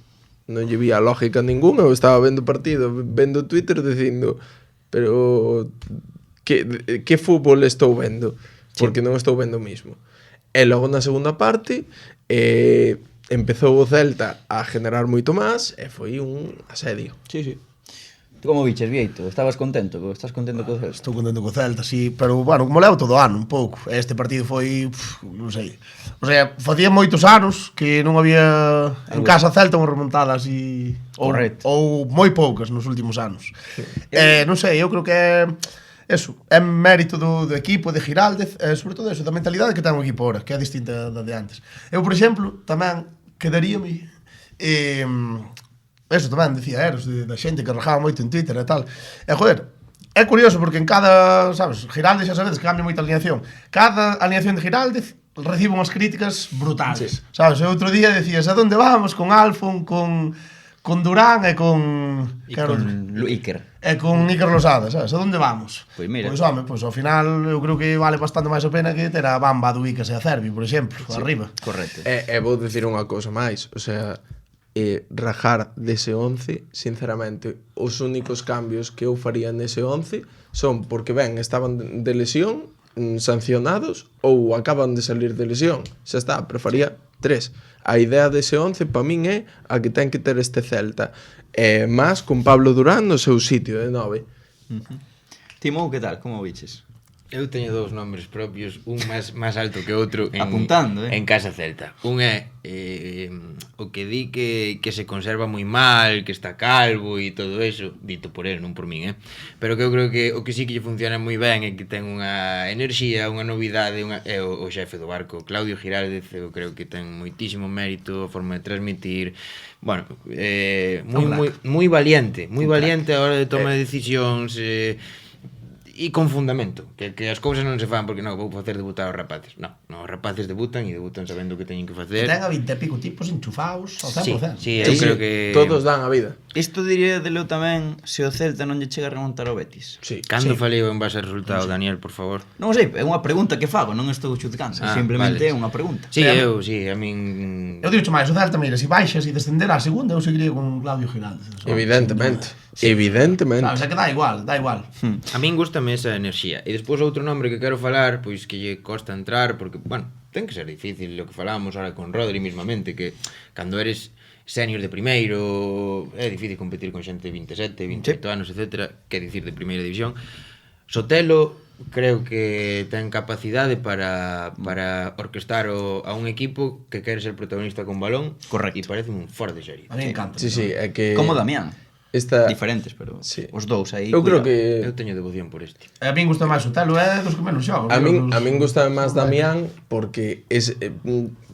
non lle vía lógica ninguna, eu estaba vendo o partido, vendo Twitter dicindo, pero que fútbol estou vendo? Porque non estou vendo o mismo. E logo na segunda parte empezou o Celta a generar moito máis e foi un asedio. Sí, sí. Tú como biches, Vieito? Estabas contento? Estás contento co Celta? Estou contento co Celta, sí, pero, bueno, como levo todo o ano, un pouco. Este partido foi, non sei. O sea, facía moitos anos que non había en casa Celta unha remontada así... Correcto. Ou moi poucas nos últimos anos. Non sei, eu creo que é... Eso, é mérito do equipo, de Giraldez, sobre todo eso, da mentalidade que ten o equipo ahora, que é distinta da de antes. Eu, por exemplo, tamén quedaríame... Eso tamén, decía Eros, da xente que rajaba moito en Twitter e tal. E, joder, é curioso porque en cada, sabes, Giraldez xa sabedes que cambia moita alineación. Cada alineación de Giraldez recibe unhas críticas brutales. Sí. Sabes, o outro día decías, a donde vamos? Con Alfon, con Durán e con... E con Iker. E con Iker Losada, sabes? A donde vamos? Pois mira. Pois, home, pois ao final eu creo que vale bastante máis a pena que ter a Bamba do Icas e a Cervi, por exemplo, sí, arriba. Correcto. E vou dicir unha cousa máis, o sea, rajar dese 11, sinceramente, os únicos cambios que eu faría nese 11 son porque estaban de lesión, sancionados ou acaban de salir de lesión. Xa está, prefería 3. A idea dese 11 para min é a que ten que ter este Celta, máis con Pablo Durán no seu sitio de 9. Timou, que tal? Como biches? Eu teño dous nombres propios, un máis alto que outro apuntando, en Casa Celta. Un é o que di que se conserva moi mal, que está calvo e todo eso, dito por el, non por min, pero que eu creo que o que sí que lle funciona moi ben é que ten unha enerxía, unha novidade, é o xefe do barco, Claudio Giraldez. Eu creo que ten moitísimo mérito, a forma de transmitir, bueno, moi valiente a hora de tomar decisións, e con fundamento, que as cousas non se fan porque non vou facer debutar os rapaces. Non, os rapaces debutan e debutan sabendo o que teñen que facer. Ten a 20 e pico tipos enchufados ao 100%. Sí, eu creo que todos dan a vida. Isto diría de Leo tamén se o Celta non lle chega a remontar ao Betis. Sí. Cando falei en base ao resultado, Daniel, por favor? Non sei, é unha pregunta que fago, non estou xudicando, simplemente é unha pregunta. Sí, a min... Eu digo máis, o Celta, mira, se baixas e descender á segunda, eu seguiría con Claudio Giraldez. Evidentemente. Sabes, é que dá igual. A min gustame esa enerxía. E despois outro nombre que quero falar, pois que lle costa entrar, porque, bueno, ten que ser difícil o que falamos ahora con Rodri mismamente, que cando eres senior de primeiro é difícil competir con xente de 27, 28 anos, etc. Que dicir de primeira división. Sotelo creo que ten capacidade para orquestar a un equipo que quere ser protagonista con balón. Correcto. E parece un fora de serie. A mí encanta. Sí, é que... Como Damián. Esta... Diferentes, pero sí. Os dous aí. Eu creo que... Eu teño devoción por este. A min gusta máis o Telo, é dos que menos xogo. A min gusta máis Damián porque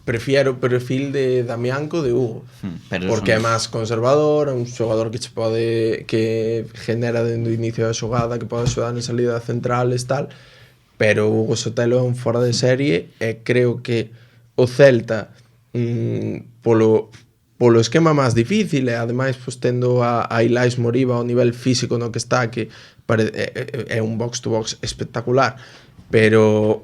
prefiero o perfil de Damián co de Hugo. Porque é máis conservador, é un xogador que que genera dentro do inicio da xogada, que pode axudar en salida centrales, tal. Pero Hugo Sotelo é un fora de serie e creo que o Celta polo esquema máis difícil e ademais tendo a Ilais Moriba ao nivel físico no que está, que é un box to box espectacular, pero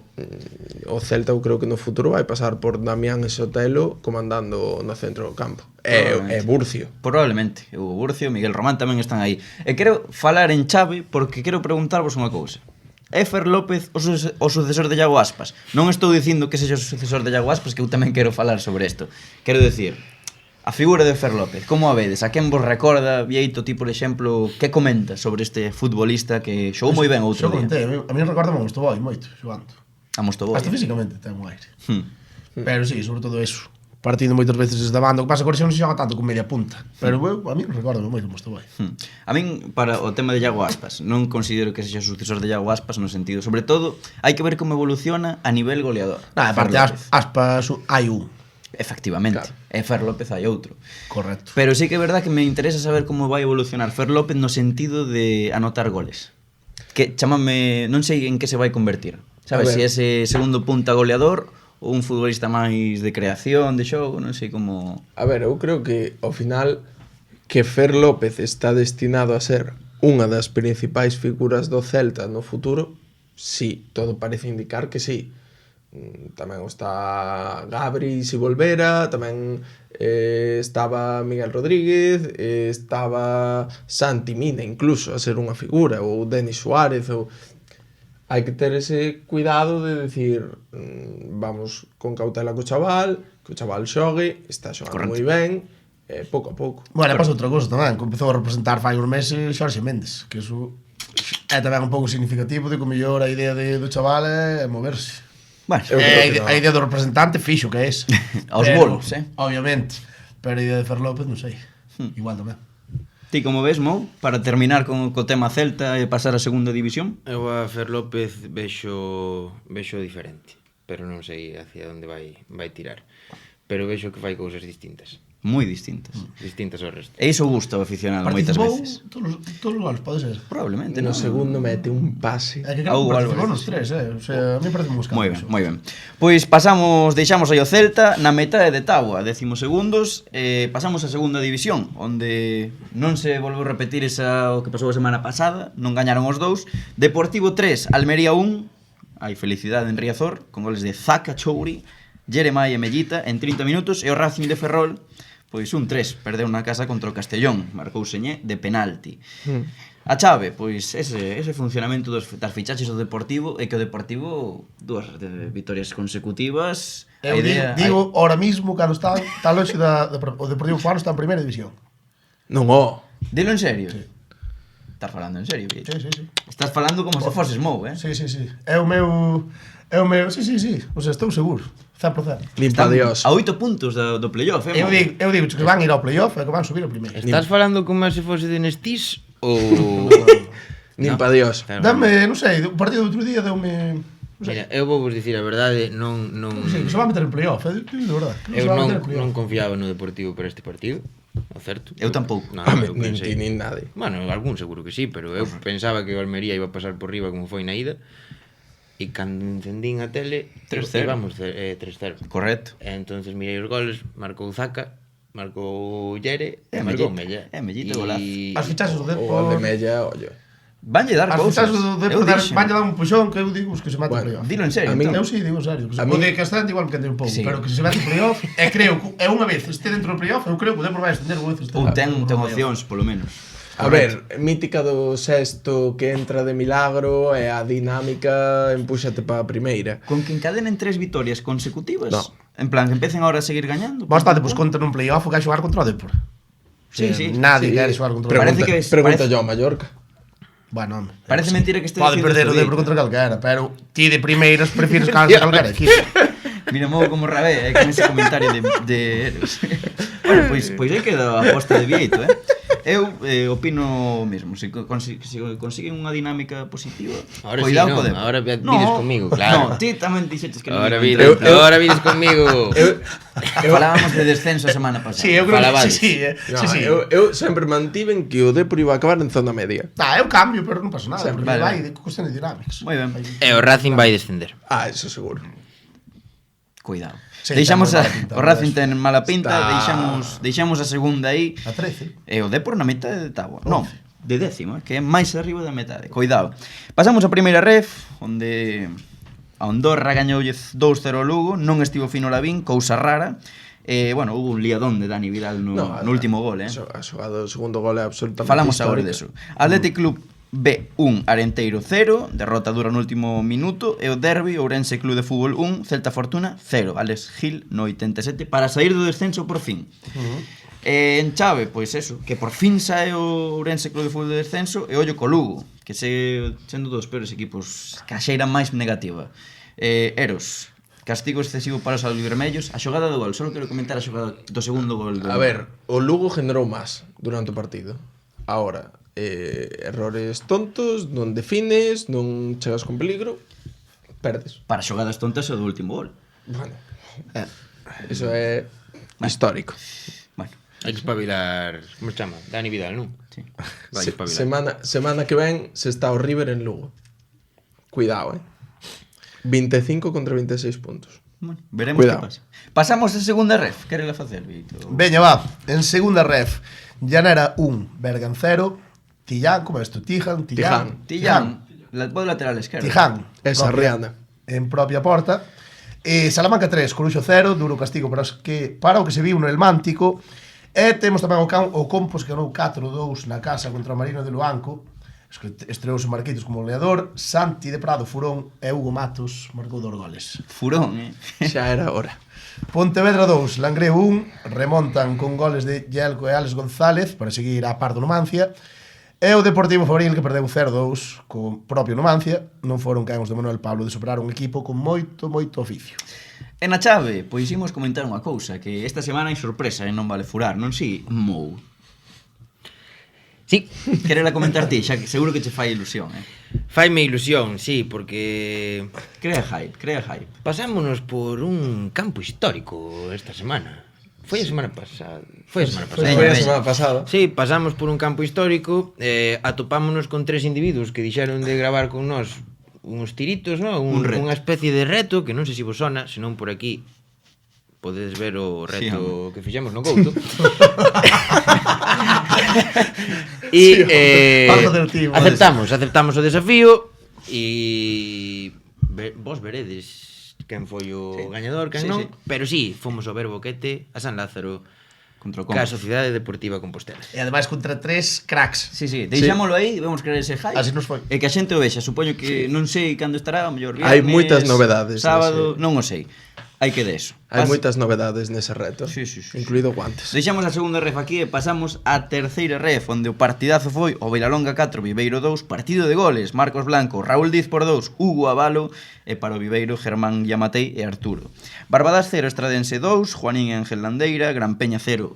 o Celta eu creo que no futuro vai pasar por Damián e Sotelo comandando no centro do campo e Burcio. Probablemente, o Burcio, Miguel Román tamén están aí. E quero falar en chave porque quero preguntarvos unha cousa. É Fer López o sucesor de Iago Aspas? Non estou dicindo que sexa o sucesor de Iago Aspas, que eu tamén quero falar sobre isto. Quero decir, a figura de Fer López, como a vedes? A quen vos recorda, Vieito, ti, por exemplo, que comenta sobre este futbolista que xogou moi ben outro día? A mí recorda a Mostoboy moito, xogando. A Mostoboy. Hasta físicamente ten un aire. Pero sí, sobre todo eso. Partindo moitas veces da banda, o que pasa que non se xoga tanto con media punta, pero a mí recorda moito o Mostoboy. A min, para o tema de Iago Aspas, non considero que sexa o sucesor de Iago Aspas no sentido, sobre todo, hai que ver como evoluciona a nivel goleador. Aparte, Aspas hai un. Efectivamente. Claro. E Fer López hai outro. Correcto. Pero sí que é verdad que me interesa saber como vai evolucionar Fer López no sentido de anotar goles. Que chamame, non sei en que se vai convertir. Sabes, A ver. se ese segundo punta goleador ou un futbolista máis de creación, de xogo, non sei como... A ver, eu creo que ao final que Fer López está destinado a ser unha das principais figuras do Celta no futuro, sí, todo parece indicar que sí. Tamén está Gabri se volvera, tamén estaba Miguel Rodríguez, estaba Santi Mina incluso a ser unha figura, ou Denis Suárez, ou... Hai que ter ese cuidado de decir vamos con cautela co chaval, que o chaval xogue, está xogando moi ben, pouco a pouco. Bueno, pasa outra cousa tamén, que empezou a representar fai uns meses Xorxe Méndez, que iso é tamén un pouco significativo de que o mellor a idea do chaval é moverse. Bueno, Eu creo que A idea do representante fixo que é ese. Aos bolos, Obviamente. Pero a idea de Fer López, non sei. Igual tamén. ti como ves, Mou, para terminar co tema Celta e pasar a segunda división? Eu a Fer López vexo diferente, pero non sei hacia onde vai tirar. Pero vexo que fai cousas distintas. Moi distintas. Distintas ao resto. E iso gusta ao aficionado moitas Participou veces. todos os goles, pode ser. Probablemente, No non? segundo mete un pase. É que Algo participou así. nos tres, O sea, a mí parece moi Moi ben, moi ben. Pois deixamos aí o Celta na metade de táboa, 10º segundos, pasamos a segunda división, onde non se volveu a repetir o que pasou a semana pasada, non gañaron os dous. Deportivo 3, Almería 1, hai felicidade en Riazor, con goles de Zaka Chouri, Jeremai e Mellita en 30 minutos, e o Racing de Ferrol, pois un 3, perdeu na casa contra o Castellón, marcou Señé de penalti. A chave, pois ese funcionamento das fichaxes do Deportivo é que o Deportivo dúas vitorias consecutivas. Eu digo ahora mismo cando está longe o Deportivo Faro está en primeira división. Non, Dilo en serio. Estás falando en serio, Vieito? Sí. Estás falando como se foses Mou, Sí. É o meu... Sí. O sea, estou seguro. 100%. limpa Están Dios. a 8 puntos do playoff, Eu Mou? digo que van ir ao playoff e que van subir ao primeiro. Estás falando como se fose de Nestís ou... Limpa Dios. Dame, non sei, o partido do outro día deume... Mira, eu vou vos dicir a verdade, non Sí, que se va a meter en playoff, de verdade. eu Se va a non, meter en playoff. non confiaba no Deportivo para este partido, o certo? Eu tampouco. Non, Home, eu nin pensei. ti nin nadie. Bueno, algún seguro que sí, pero eu pensaba que o Almería iba a pasar por riba como foi na ida. E cando encendín a tele 3-0. íbamos 3-0. Correcto. E entonces mirei os goles, marcou Zaka, marcou Yere E e marcou Mellita. Mella. E Mellita, golazo. As fichaxes do O gol Depor... de Mella, ollo. Vanlle dar As cousas. fichaxes do Eu Depor dixen. van dar un puxón que eu digo que se mete en Bueno, playoff. Dilo en serio. A min- entón. Eu sí, digo en serio. A O min- de Castellante igual me quedei un pouco, Sí. pero que se mete en playoff, e creo que unha vez este dentro do playoff, eu creo que o Depor vai ascender ou este Ou ten opcións, polo menos. A ver, mítica do sexto que entra de milagro e a dinámica empúxate para a primeira. Con que encadenen 3 vitorias consecutivas. No. En plan, que empecen ahora a seguir gañando. Bastante, pois conta nun playoff o que vai xogar contra o Depor. Sí, sí. Nadie quere xogar contra o Depor. Parece que Pregunta parece- yo a Mallorca. Bueno, home. Parece mentira que este Pode perder o Depor contra calquera, pero ti de primeiras prefires calquera equipo. Mira, Mou como rabé, con ese comentario de Eros. Bueno, pois aí queda a aposta de Vieito, Eu opino o mesmo, se consiguen unha dinámica positiva, Ahora sí, cuidado non, co Depor. ahora vides comigo, claro. No, ti tamén dixetes que non Ahora iba a vides, entrar. ahora vides conmigo. Falábamos de descenso a semana pasada. Sí, eu creo que Falabades. sí. No, Sí. eu sempre mantiven que o Depor iba a acabar en zona media. É un cambio, pero non pasa nada, Sempre. porque Vale. vai de cuestión de Dynamics. Moi ben. E o Racing vai descender. Ah, eso seguro. Cuidado. Sí, Deixamos ten a, mala pinta, o Racing verdad. ten mala pinta, Está- deixamos a segunda aí. A 13. E o Depor na metade de táboa. Non, de décimo, que é máis arriba da metade. Cuidado. Pasamos a primeira ref, onde a Andorra gañoulle 2-0 ao Lugo, non estivo fino Lavín, cousa rara. Bueno, hubo un liadón de Dani Vidal no último gol, A xogada do segundo gol é absolutamente Falamos agora histórica. deso. Athletic Club B1, Arenteiro 0, derrota dura no último minuto, e o Derbi, Ourense Club de Fútbol 1, Celta Fortuna 0, Alex Gil no 87, para sair do descenso por fin. En chave, pois eso, que por fin sae o Ourense Club de Fútbol de descenso, e ollo co Lugo, que segue sendo dos peores equipos, que a xeira máis negativa. Eros, castigo excesivo para os albivermellos, a xogada do gol, só quero comentar a xogada do segundo gol. A ver, o Lugo generou máis durante o partido. Ahora, errores tontos, non defines, non chegas con peligro, perdes. Para xogadas tontas é o do último gol. Bueno, Iso é histórico. Bueno, Hai que espabilar, como se chama? Dani Vidal, non? sí. Vai espabilar. Semana que ven se está o River en Lugo. Cuidado, 25 contra 26 puntos. Bueno, veremos Cuidado. que pasa. Pasamos a segunda ref. Querela facer, Víctor? Veña, va, en segunda ref, Llanera 1, Bergan 0, Tillán, como é isto? Tiján. Tillán. Pode lateral esquerdo. Tiján. Esa propia- Rihanna. En propia porta. Salamanca 3, Coruxo 0, duro castigo para o que se viu no El Mántico. E temos tamén o Compos que ganou 4-2 na casa contra o Marino de Luanco. Estreouse Marquitos como goleador. Santi de Prado, Furón e Hugo Matos marcou 2 goles. Furón, Xa era hora. Pontevedra 2, Langreo 1, remontan con goles de Yelko e Alex González para seguir a par do Numancia. E o Deportivo Fabril, que perdeu 0-2 co propio Numancia, non foron quen os de Manuel Pablo de superar un equipo con moito oficio. E na chave, pois imos comentar unha cousa, que esta semana hai sorpresa e non vale furar, non si, Mou? Sí, Querela comentar ti, xa que seguro que che fai ilusión, faime ilusión, sí, porque Crea hype. pasámonos por un campo histórico esta semana. Foi a semana pasada. Foi a semana pasada. Foi a veña. semana pasada. Sí, pasamos por un campo histórico, atopámonos con 3 individuos que dixeron de gravar con nós uns tiritos, ¿no? Un reto. Unha especie de reto que non sei se vos sona, senón por aquí podedes ver o reto que fixemos no Couto. E Algo del tipo, aceptamos o desafío e vos veredes quen foi o gañador, quen Sí, non, sí. pero sí, fomos ao ver Boquete a San Lázaro Contra o ca Compos. Sociedade Deportiva Compostela. E ademais contra 3 cracks. Sí, deixámoslo aí, vemos crear ese hype. Así nos foi. E que a xente o vexa, supoño que non sei cando estará, o mellor Hai viernes, moitas novedades sábado, nese. non o sei. Hai que deso. Hai moitas novedades nese reto, Sí, sí, sí, incluído guantes. Deixamos a segunda ref aquí e pasamos á terceira ref, onde o partidazo foi o Vilalonga 4, Viveiro 2, partido de goles, Marcos Blanco, Raúl Diz por 2, Hugo Avalo, e para o Viveiro, Germán Yamatei e Arturo. Barbadas 0, Estradense 2, Juanín e Ángel Landeira, Gran Peña 0,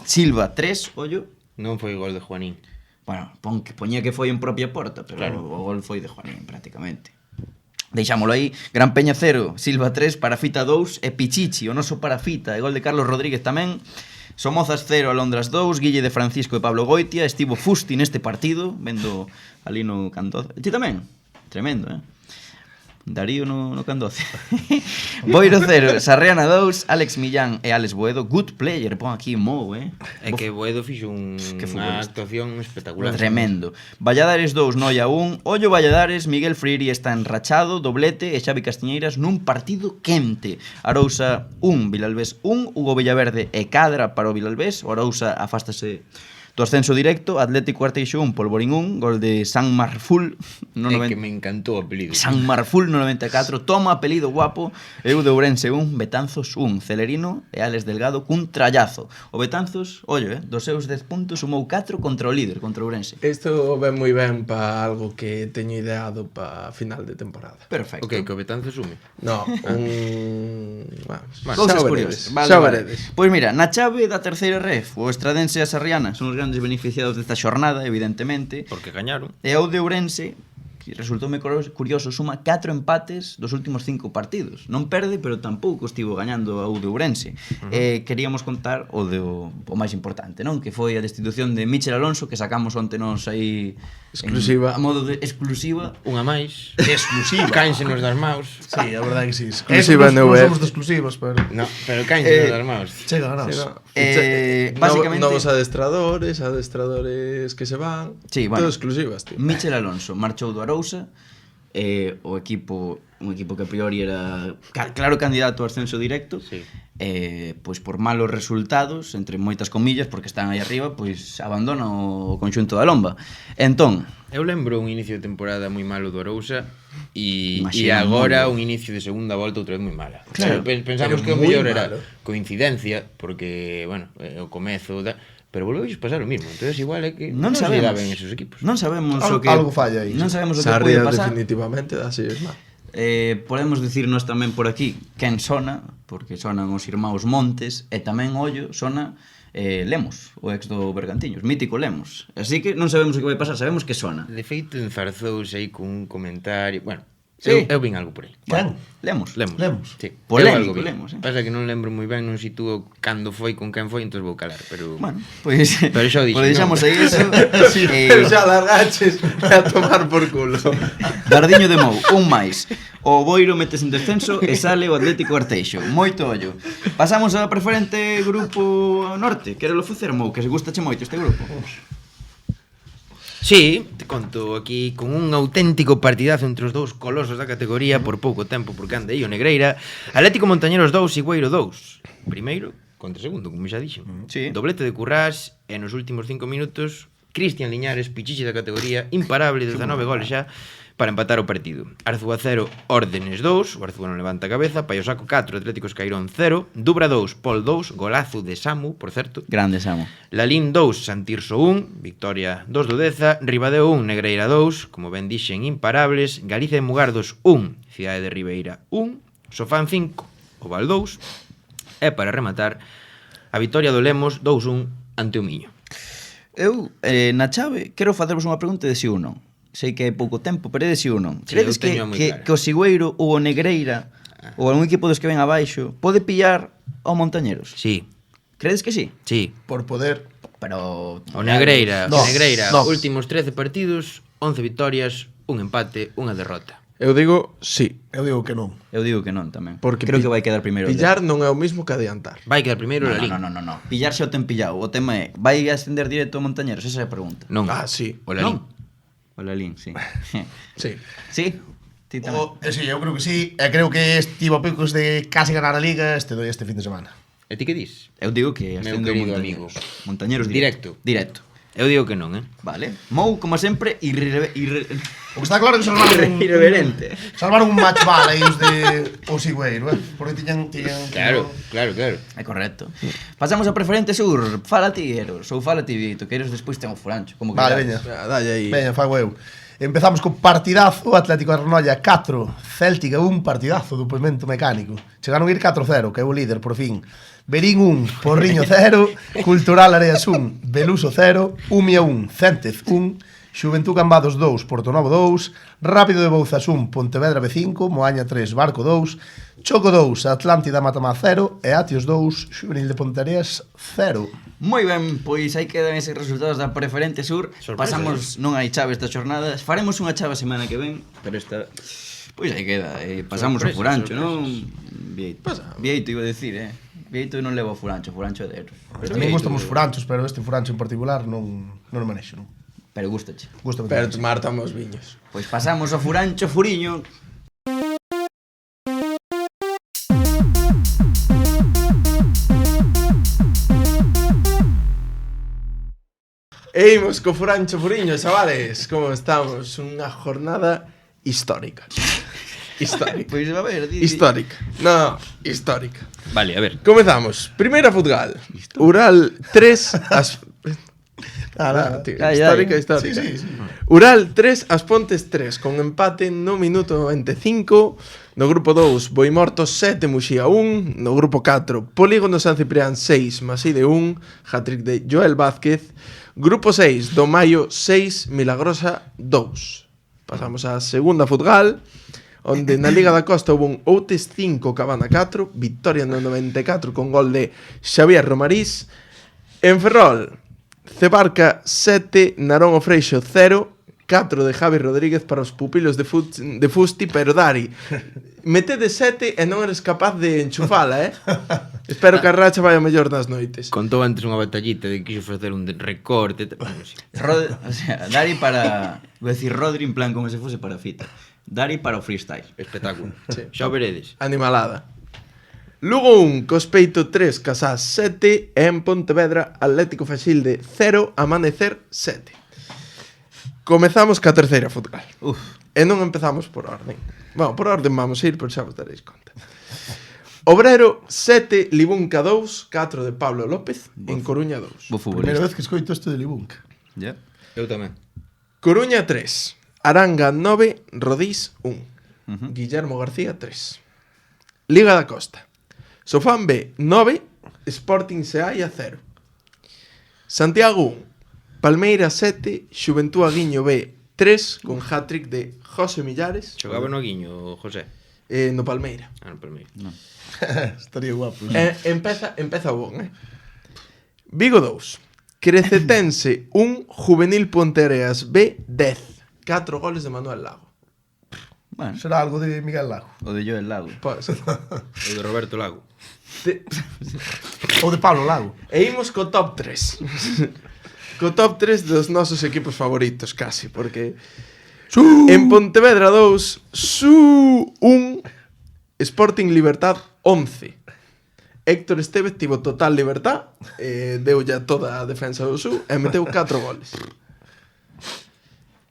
Silva 3, ollo. Non foi gol de Juanín. Bueno, poñía que foi en propia porta, pero Claro. o gol foi de Juanín, prácticamente. Deixámolo aí, Gran Peña 0, Silva 3, Parafita 2 e Pichichi, o noso Parafita, e gol de Carlos Rodríguez tamén. Somozas 0, Alondras 2, Guille de Francisco e Pablo Goitia, estivo Fusti neste partido, vendo ali no Candoce. Ti tamén? Tremendo, Darío no Candoce. Boiro 0, Sarriana 2, Alex Millán e Alex Boedo, good player, pon aquí Mou, É que Boedo fixo Que unha futbolista. actuación espectacular. Tremendo. Valladares 2, Noia 1. Ollo Valladares, Miguel Freire está enrachado, doblete e Xavi Castiñeiras nun partido quente. Arousa 1, Vilalbés 1, Hugo Villaverde e cadra para o Vilalbés. O Arousa afástase do ascenso directo, Atlético Arteixo 1, Polvorín 1, gol de San Marful no É que me encantou o apelido. San Marful no 94, toma apelido guapo, eu de Ourense 1, Betanzos 1, Celerino e Alex Delgado cun trallazo. O Betanzos, ollo, dos seus 10 puntos sumou 4 contra o líder, contra Ourense. Isto ven moi ben para algo que teño ideado para final de temporada. Perfecto. Ok, que o Betanzo sume. No, bueno, Cousas xa curiosas. veredes, xa veredes. Pois mira, na chave da terceira ref, o Estradense e a Sarriana son os grandes beneficiados desta xornada, evidentemente. Porque gañaron. E o de Ourense, que resultoume curioso, suma 4 empates dos últimos 5 partidos. Non perde, pero tampouco estivo gañando a de Ourense. Queríamos contar o máis importante, non? Que foi a destitución de Michel Alonso, que sacamos onte nos aí Exclusiva. a modo de exclusiva. Unha máis. Exclusiva. Cánsenos das maus. Sí, a verdade que sí. Exclusiva Non NVF. somos de exclusivos, pero No, pero cánsenos das maus. chega a nós. Sí, no. Básicamente- Novos adestradores que se van. Sí, bueno. Todo exclusivas, tío. Michel Alonso marchou do Arousa, o equipo, un equipo que a priori era claro candidato ao ascenso directo. Sí. Pois por malos resultados, entre moitas comillas, porque están aí arriba, pois abandona o conxunto da Lomba. Entón, Eu lembro un inicio de temporada moi malo do Arousa e Imagina, agora moi un inicio de segunda volta outra vez moi mala. Claro. Pensamos Pero que o moi mellor era malo. coincidencia, porque, bueno, o comezo da... Pero volveu pasar o mismo. Entonces igual é que non se sabemos. lle daban esos equipos. Non sabemos o que Algo falla aí, Non sí. sabemos o que pode Sarria pasar. definitivamente da sisma. Podemos dicirnos tamén por aquí quen sona, porque sonan os irmãos Montes, e tamén, ollo, sona Lemos, o ex do Bergantiños, mítico Lemos. Así que non sabemos o que vai pasar, sabemos que sona. De feito, enzarzouse aí cun comentario... Bueno, Sí. Eu vin algo por aí. Quen? Lemos. Lemos. Sí. Polémico, Eu algo vi. Lemos, Pasa que non lembro moi ben, non sitúo cando foi, con quen foi, entón vou calar, pero... Bueno, pois Pero xa o dixen, pois deixamos non? aí eso. Pero xa largaches a tomar por culo. Dardiño de Mou, un máis. O Boiro metes en descenso e sale o Atlético Arteixo. Moito ollo. Pasamos ao preferente grupo norte. Quero lo facer, Mou, que se gustache moito este grupo. Sí, te conto aquí con un auténtico partidazo entre os dous colosos da categoría por pouco tempo, porque anda aí o Negreira. Atlético Montañeros 2, Sigüeiro 2. Primeiro contra segundo, como xa dixen. Sí. Doblete de Currás e nos últimos 5 minutos Cristian Liñares, pichiche da categoría, imparable, 19 goles xa para empatar o partido. Arzúa 0, Órdenes 2, o Arzúa non levanta a cabeza, Paiosaco 4, Atlético Escairón 0, Dubra 2, Pol 2, golazo de Samu, por certo. Grande, Samo. Lalín 2, Santirso 1, Victoria 2 do Deza, Ribadeo 1, Negreira 2, como ben dixen, imparables, Galicia e Mugardos 1, Cidade de Ribeira 1, Sofán 5, Oval 2, e para rematar, a Vitoria do Lemos 2-1 ante o Miño. Eu, na chave, quero facervos unha pregunta de si ou non. Sei que hai pouco tempo, pero é de si ou non. Sí, Credes eu teño moi clara. que o Sigüeiro ou o Negreira ou algún equipo dos que ven abaixo pode pillar ao Montañeros? Sí, Credes que sí? sí. Por poder. Pero... O Negreira, No, no. últimos 13 partidos, 11 victorias, un empate, unha derrota. Eu digo sí, Eu digo que non. Eu digo que non tamén. porque Creo que vai quedar primeiro. pillar non é o mismo que adiantar. Vai quedar primeiro No, Lalín. no. Pillarse o ten pillado. O tema é, vai ascender directo ao Montañeros? Esa é a pregunta. Non. Ah, sí. O Lalín. O Lalín, sí. Sí. Sí? Ti tamén. Sí, eu creo que sí. E creo que estivo a picos de casi ganar a Liga este fin de semana. E ti que dis? Eu digo que Meu ascende o querido Montañeros. amigo. Montañeros Directo. Directo. Eu digo que non, Vale. Mou, como sempre, O que está claro é que irreverente. salvaron un match ball aí os de o Sigüeiro, porque tiñan Claro. É correcto. Pasamos a preferente sur. Fala ti, Eros. Ou fala ti, Vito. Que Eros despois ten o furancho. Como que Vale, queráis. veña. Dalle aí. Veña, fago eu. Empezamos co partidazo, Atlético de Arnolla 4, Céltica 1, partidazo, duplemento mecánico. Chegaron a ir 4-0, que é o líder, por fin. Berín 1, Porriño 0, Cultural Areas 1, Beluso 0, Umia 1, Céntez 1, Xuventud Cambados 2, Portonovo 2, Rápido de Bouzas 1, Pontevedra B5, Moaña 3, Barco 2, Choco 2, Atlántida Matamá 0 e Atios 2, Xuvenil de Ponteareas 0. Moi ben, pois aí quedan eses resultados da preferente sur. Sorpresa, Pasamos, non hai chave esta xornada. Faremos unha chave a semana que ven, pero esta pois aí queda. Pasamos ao furancho, non? Vieito. Vieito iba a decir, Vieito non leva o furancho é de Eros. A mí gustan os furanchos, pero este furancho en particular non o manexo, non. Pero gustache. Gústame. Pero tomar tamos viños. Pois pasamos ao furancho furiño. E imos co furancho furiño, chavales. Como estamos? Unha jornada histórica. Histórica. Pois a ver, di. Histórica. No, histórica. Vale, a ver. Comezamos. Primeira futgal. Ural 3 as... tío, histórica. Sí. Ural 3, As Pontes 3, con empate no minuto 95. No grupo 2, Boimortos 7, Muxía 1. No grupo 4, Polígono San Ciprián 6, Maside 1, hat-trick de Joel Vázquez. Grupo 6, Domaio 6, Milagrosa 2. Pasamos á segunda futgal, onde na Liga da Costa houve un Outes 5, Cabana 4, victoria no 94 con gol de Xavier Romarís. En Ferrol, Cebarca 7, Narón o Freixo 0, 4 de Javi Rodríguez para os pupilos de Fusti, pero Dari, metede 7 e non eres capaz de enchufala, Espero que a racha vai a mellor das noites. Contou antes unha batallita de que quixo facer un recorte. Bueno, sí. O sea, Dari para... Vou decir Rodri en plan como se fose para fita. Dari para o freestyle. Espectáculo. Sí. Xa o veredes. Animalada. Lugo 1, Cospeito 3, Casás 7 e en Pontevedra, Atlético Faxilde 0, Amanecer 7. Comezamos ca terceira futbol. E non empezamos por orden. Bueno, por orden vamos a ir, pero xa vos daréis conta. Obrero 7, Libunca 2, 4 de Pablo López, en Coruña 2. Bo Primeira futbolista. vez que escoito isto de Libunk. Ya. Eu tamén. Coruña 3, Aranga 9, Rodís 1. Guillermo García 3. Liga da Costa. Sofán B 9, Sporting Seaia 0. Santiago 1, Palmeiras 7, Xuventud Aguiño B 3 con hat-trick de José Millares Xogaba no Guiño, José. no Palmeira. No Palmeira. Estaría guapo. Empeza bon, Vigo 2. Crecetense 1, Juvenil Ponteareas B 10. 4 goles de Manuel Lago. Bueno, Será algo de Miguel Lago. o de Joel Lago. Pode ser. O de Roberto Lago. Ou de Pablo Lago. E imos co top 3. Co top 3 dos nosos equipos favoritos, casi, porque en Pontevedra 2, 1, Sporting Libertad 11. Héctor Estevez tivo total libertad, deulle a toda a defensa do Su e meteu 4 goles.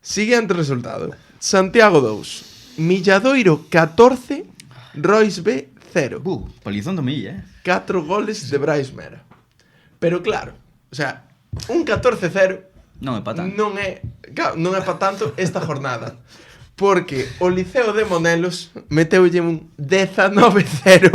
Siguiente resultado. Santiago 2, Milladoiro 14, Rois B 0. Palizón do Milla, 4 goles de Brais Mera. Pero claro, o sea, un 14-0 Non é pa tanto. non é pa tanto esta jornada. Porque o Liceo de Monelos meteulle un 19-0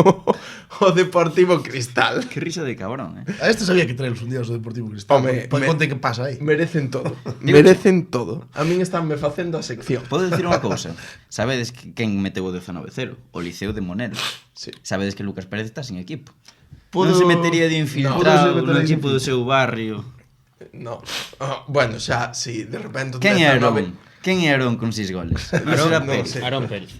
o Deportivo Cristal. Que risa de cabrón, A este sabía que traelos un día ao Deportivo Cristal. Home, Pois conte que pasa aí. Merecen todo. Merecen todo. A min estánme facendo a sección. Podo dicir unha cousa? Sabedes quen meteu o 19-0? O Liceo de Monelos. Sí. Sabedes que Lucas Pérez está sin equipo. Podo- Non se metería de infiltrado No. no equipo do seu barrio. No. Bueno, xa, sí, de repente un Quen é 19. Aarón? Quen é Aarón con 6 goles? Non será non Pérez. sei. Aarón Pérez.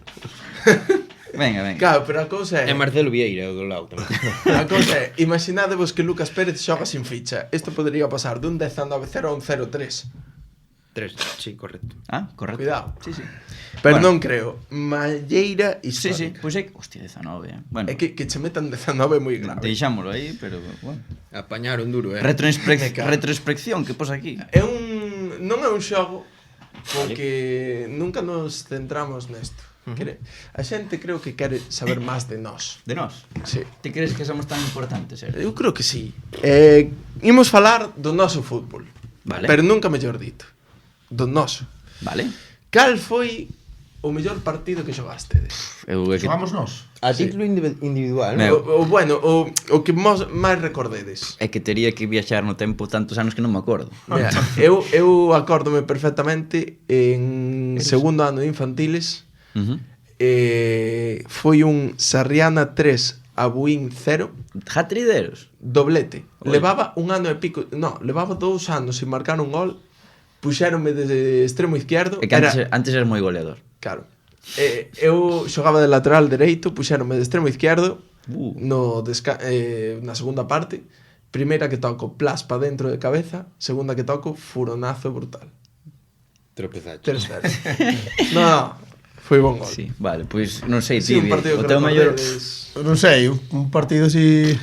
Venga, venga. Claro, pero a cousa E é... Marcelo Vieira, o do lado tamén. A cousa é, imaginadevos que Lucas Pérez xoga sin ficha. Isto podería pasar dun 19-0 a un 0-3. 3, sí, correcto. Ah, correcto. Cuidado. Sí, sí. Pero Bueno. non creo. Malleira Sí, sí, histórica. pois é, hostia, 19, Bueno, É que che metan 19 é moi grave. deixámolo aí, pero bueno. Apañaron duro, Retroinspección que pos aquí. É un... Non é un xogo porque nunca nos centramos nesto. A xente creo que quere saber máis de nós. De nós. Sí. Ti crees que somos tan importantes, Sergio? Eu creo que sí. Imos falar do noso fútbol. Vale. Pero nunca mellor dito. Do noso. Vale. Cal foi o mellor partido que xogastedes? Eu é que Xogamos nós. A título individual, Meu. O que máis recordedes. é que tería que viaxar no tempo tantos anos que non me acordo. Mira, eu acórdome perfectamente en segundo ano de infantiles. Foi un Sarriana 3 a Buín 0, Hatrideros. doblete. Oi. Levaba un ano e pico, levaba 2 anos sin marcar un gol. Puxéronme de extremo izquierdo. É que antes era moi goleador. Claro. Eu xogaba de lateral dereito, puxéronme de extremo izquierdo na segunda parte. Primeira que toco, plas pa dentro de cabeza. Segunda que toco, furonazo brutal. Tropezacho. Terceiro. No, foi bon gol. Sí, vale, pois non sei, Sí, ti, un partido o que teu maior recordedes. Non sei, un partido así...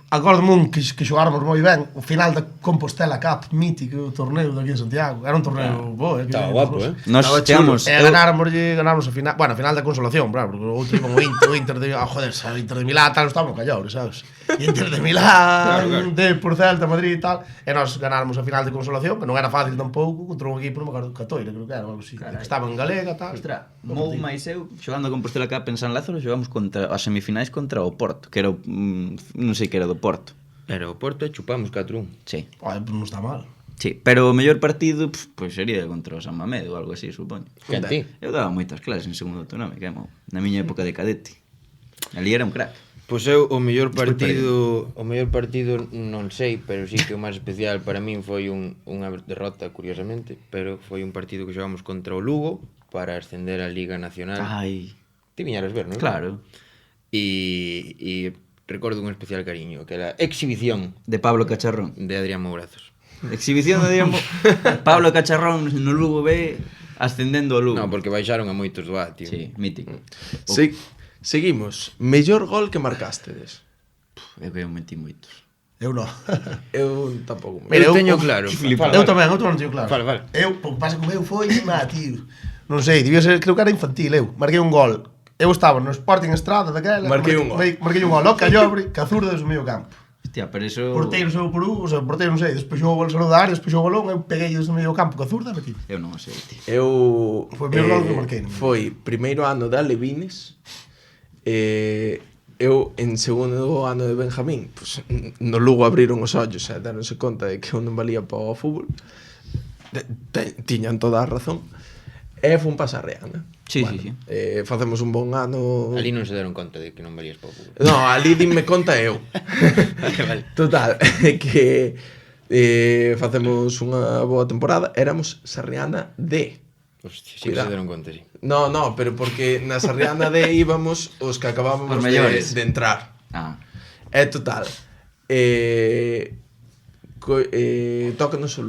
Acórdome un que xogáramos moi ben. O final da Compostela Cup, mítico torneo de aquí en Santiago. Era un torneo bo, Estaba guapo, Nós Estaba chegamos chulo. E ganáramos a final, bueno, a final da consolación, claro, porque o outro iban o Inter de, joder, o Inter de Milán tal, estábamos callores, sabes? Inter de Milán, Claro. de por Celta, Madrid e tal, e nós ganáramos a final de consolación, que non era fácil tampouco, contra un equipo, non me acordo, Catoira, creo que era, algo así, que estaba en Galega, tal. Ostra, Mou máis eu, xogando con Compostela Cup en San Lázaro, xogamos contra as semifinais contra o Porto, que era o, non sei que era do Porto. Era o Porto e chupamos 4-1. Sí. Joder, pues non está mal. Sí, pero o mellor partido, pois sería contra o San Mamede ou algo así, supoño. Que a ti? Eu daba moitas clases en segundo autonómico, na miña época de cadete. Ali era un crack. Pois eu o mellor partido non sei, pero sí que o máis especial para min foi unha derrota, curiosamente, pero foi un partido que xogamos contra o Lugo para ascender á Liga Nacional. Ai, Ti viñaras ver, non? claro. E recordo un especial cariño, que era Exhibición De Pablo Cacharrón. de Adrián Mourazos. Exhibición de Diamo. Pablo Cacharrón no Lugo B ascendendo ao Lugo. Non, porque baixaron a moitos do A, tío. Sí, mítico. Seguimos. Mellor gol que marcastedes. Eu que eu metí moitos. Eu non. Eu tampouco. Mira, eu teño claro. Eu tamén non teño claro. Fala. Eu, o que pasa que o meu foi, tío. Non sei, debía ser, creo que era infantil, eu. Marquei un gol. Eu estaba no Sporting Estrada daquela. Marquei un gol. Marquei un gol, ao Callobre, que a zurda do medio campo. Hostia, pero eso... Porteiro seu por un, o sea, porteiro non sei, despexou o gol solo da área, despexou o balón, eu peguei desde o medio campo ca zurda e metí. Eu non o sei, tío. Eu Foi o primeiro gol que marquei, non? Foi primeiro ano de Alevines. Eu en segundo ano de Benjamín, pues, no Lugo abriron os ollos e deronse conta de que eu non valía para o fútbol. Tiñan toda a razón. E fun pa Sarriana. Sí, sí. Facemos un bon ano. Ali non se deron conta de que non valías pouco. No, ali dinme conta eu. Vale. Total, que facemos unha boa temporada. Éramos Sarriana D. Hostia, sí que se deron conta, sí. No, pero porque na Sarriana D íbamos os que acabábamos Os mellores. de entrar. Ah, Total, tócanos o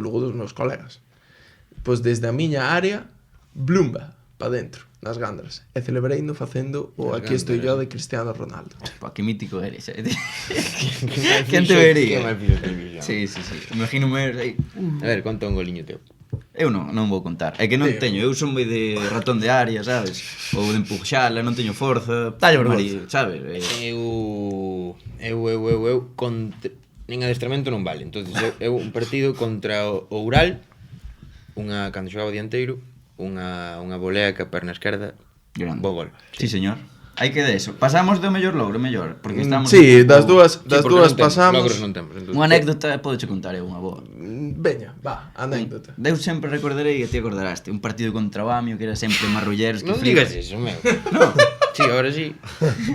Lugo dos meus colegas. Pois desde a miña área, blumba, pa dentro, nas gandras. E celebreino facendo o Nas Aquí estoy yo gandras. de Cristiano Ronaldo. pa, que mítico eres. Quen te vería? Que mal fixo televisión. Sí. Imagínome aí. A ver, conta un goliño teu. Eu non vou contar. É que non teño, eu son moi de ratón de área, sabes? Ou de empuxala, non teño forza. Dalle vergonza. Sabes? Eu nin adestramento non vale. Entonces eu un partido contra o Ural, cando xogaba dianteiro, unha volea que a perna esquerda, Grande. bo gol. Sí, señor. Hai que de eso. Pasamos do mellor logro, mellor, porque estamos Sí, un pouco- das dúas Porque non temos, pasamos. logros non temos. Entonces, Unha anécdota podo che contar eu unha boa. Veña, va, anécdota. Eu sempre recordarei e ti acordarás un partido contra o Amio que era sempre marrullers que Non flipas. digas eso, meu. No. Sí, ahora sí.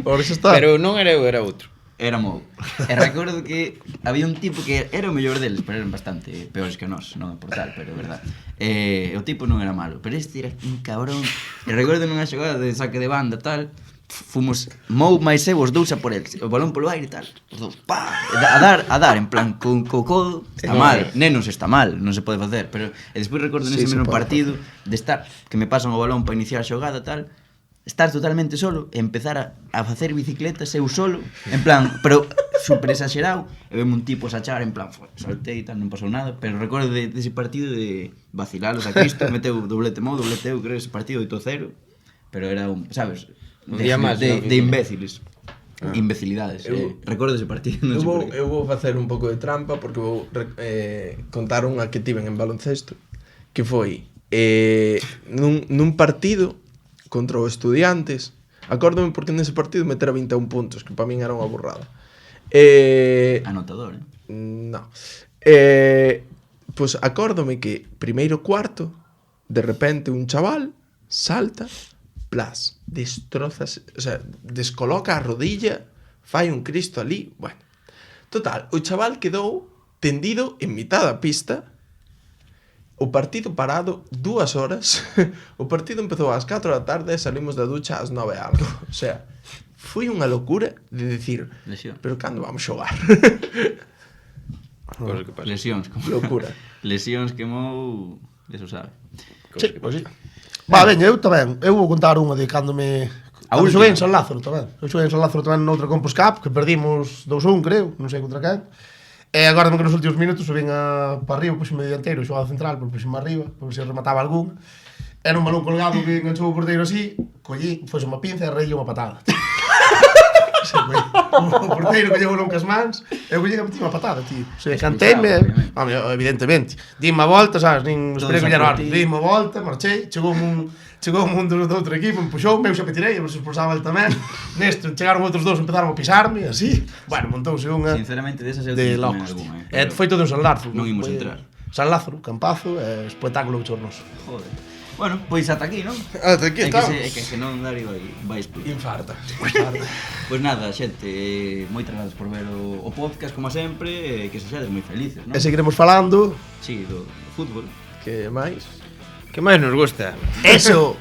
Ahora xa está. Pero non era eu, era outro. Era mou. E recordo que había un tipo que era o mellor deles, pero eran bastante peores que nós, non por tal, pero é verdad. O tipo non era malo, pero este era un cabrón. E recordo nunha xogada de saque de banda tal, fomos Mou máis eu os dous a por el, o balón polo aire e tal, os dous, pa, a dar, en plan, con codo, está mal, nenos está mal, non se pode facer, pero e despois recordo nese mesmo partido de estar, que me pasan o balón para iniciar a xogada tal, estar totalmente solo e empezar a facer bicicletas eu solo, en plan, pero super exagerado, e veme un tipo sachar en plan, saltei e tal, non pasou nada, pero recordo dese partido de vacilalos a Cristo, meteu doblete Mou, doblete eu, creo ese partido 8-0, pero era un, sabes, Un día máis, de ¿no? imbéciles. Imbecilidades. Recordo ese partido, non sei por qué. Eu vou facer un pouco de trampa porque vou contar unha que tiven en baloncesto que foi nun partido contra os Estudiantes. Acórdome porque nese partido metera 21 puntos, que para min era unha burrada. Anotador, No. Pois acórdome que primeiro cuarto, de repente un chaval salta, plas, destrozas, o sea, descoloca a rodilla, fai un Cristo ali, bueno. Total, o chaval quedou tendido en mitad da pista, o partido parado 2 horas, o partido empezou ás 4 da tarde e salimos da ducha ás 9 algo. O sea, foi unha locura de decir, Lesión. pero cando vamos xogar? Cosa que pasa. Lesións, como Locura. lesións que Mou, eso sabe. Cosa Sí, que pois pasa. sí. Va, veña, eu tamén. Eu vou contar unha de cando me... A Cando última. xoguei en San Lázaro tamén. Eu xoguei en San Lázaro tamén noutra Compos Cup, que perdimos 2-1, creo, non sei contra quen. E agora que nos últimos minutos subín para arriba, puxeme dianteiro, xogado central, por puxeme arriba, por ver se remataba algún. Era un balón colgado que enganchou o porteiro así, collí, foi unha pinza e reí unha patada. Sí, o porteiro colleu un cas mans, eu collei a meter unha patada, tío. O sea, canteime, evidentemente. Dime a volta, sabes, nin Todo esperei que xa lle por ti. dime a volta, marchei, chegou un do outro equipo, empuxou, eu xa me tirei, a ver se expulsaba el tamén. Nesto, chegaron outros dous, empezaron a pisarme, así. Bueno, montouse unha Sinceramente, desas eu de teño tamén locos. algunha, Foi todo en San Lázaro. Non imos Foi entrar. San Lázaro, campazo, espectáculo bochornoso. Joder. Bueno, pois ata aquí, non? Ata aquí É estamos. que non Dario vai explotar. Infarta. Pois nada, xente, moitas grazas por ver o podcast como sempre, que se xedes moi felices, non? E seguiremos falando. Sí, do fútbol. Que máis? Que máis nos gusta? Eso.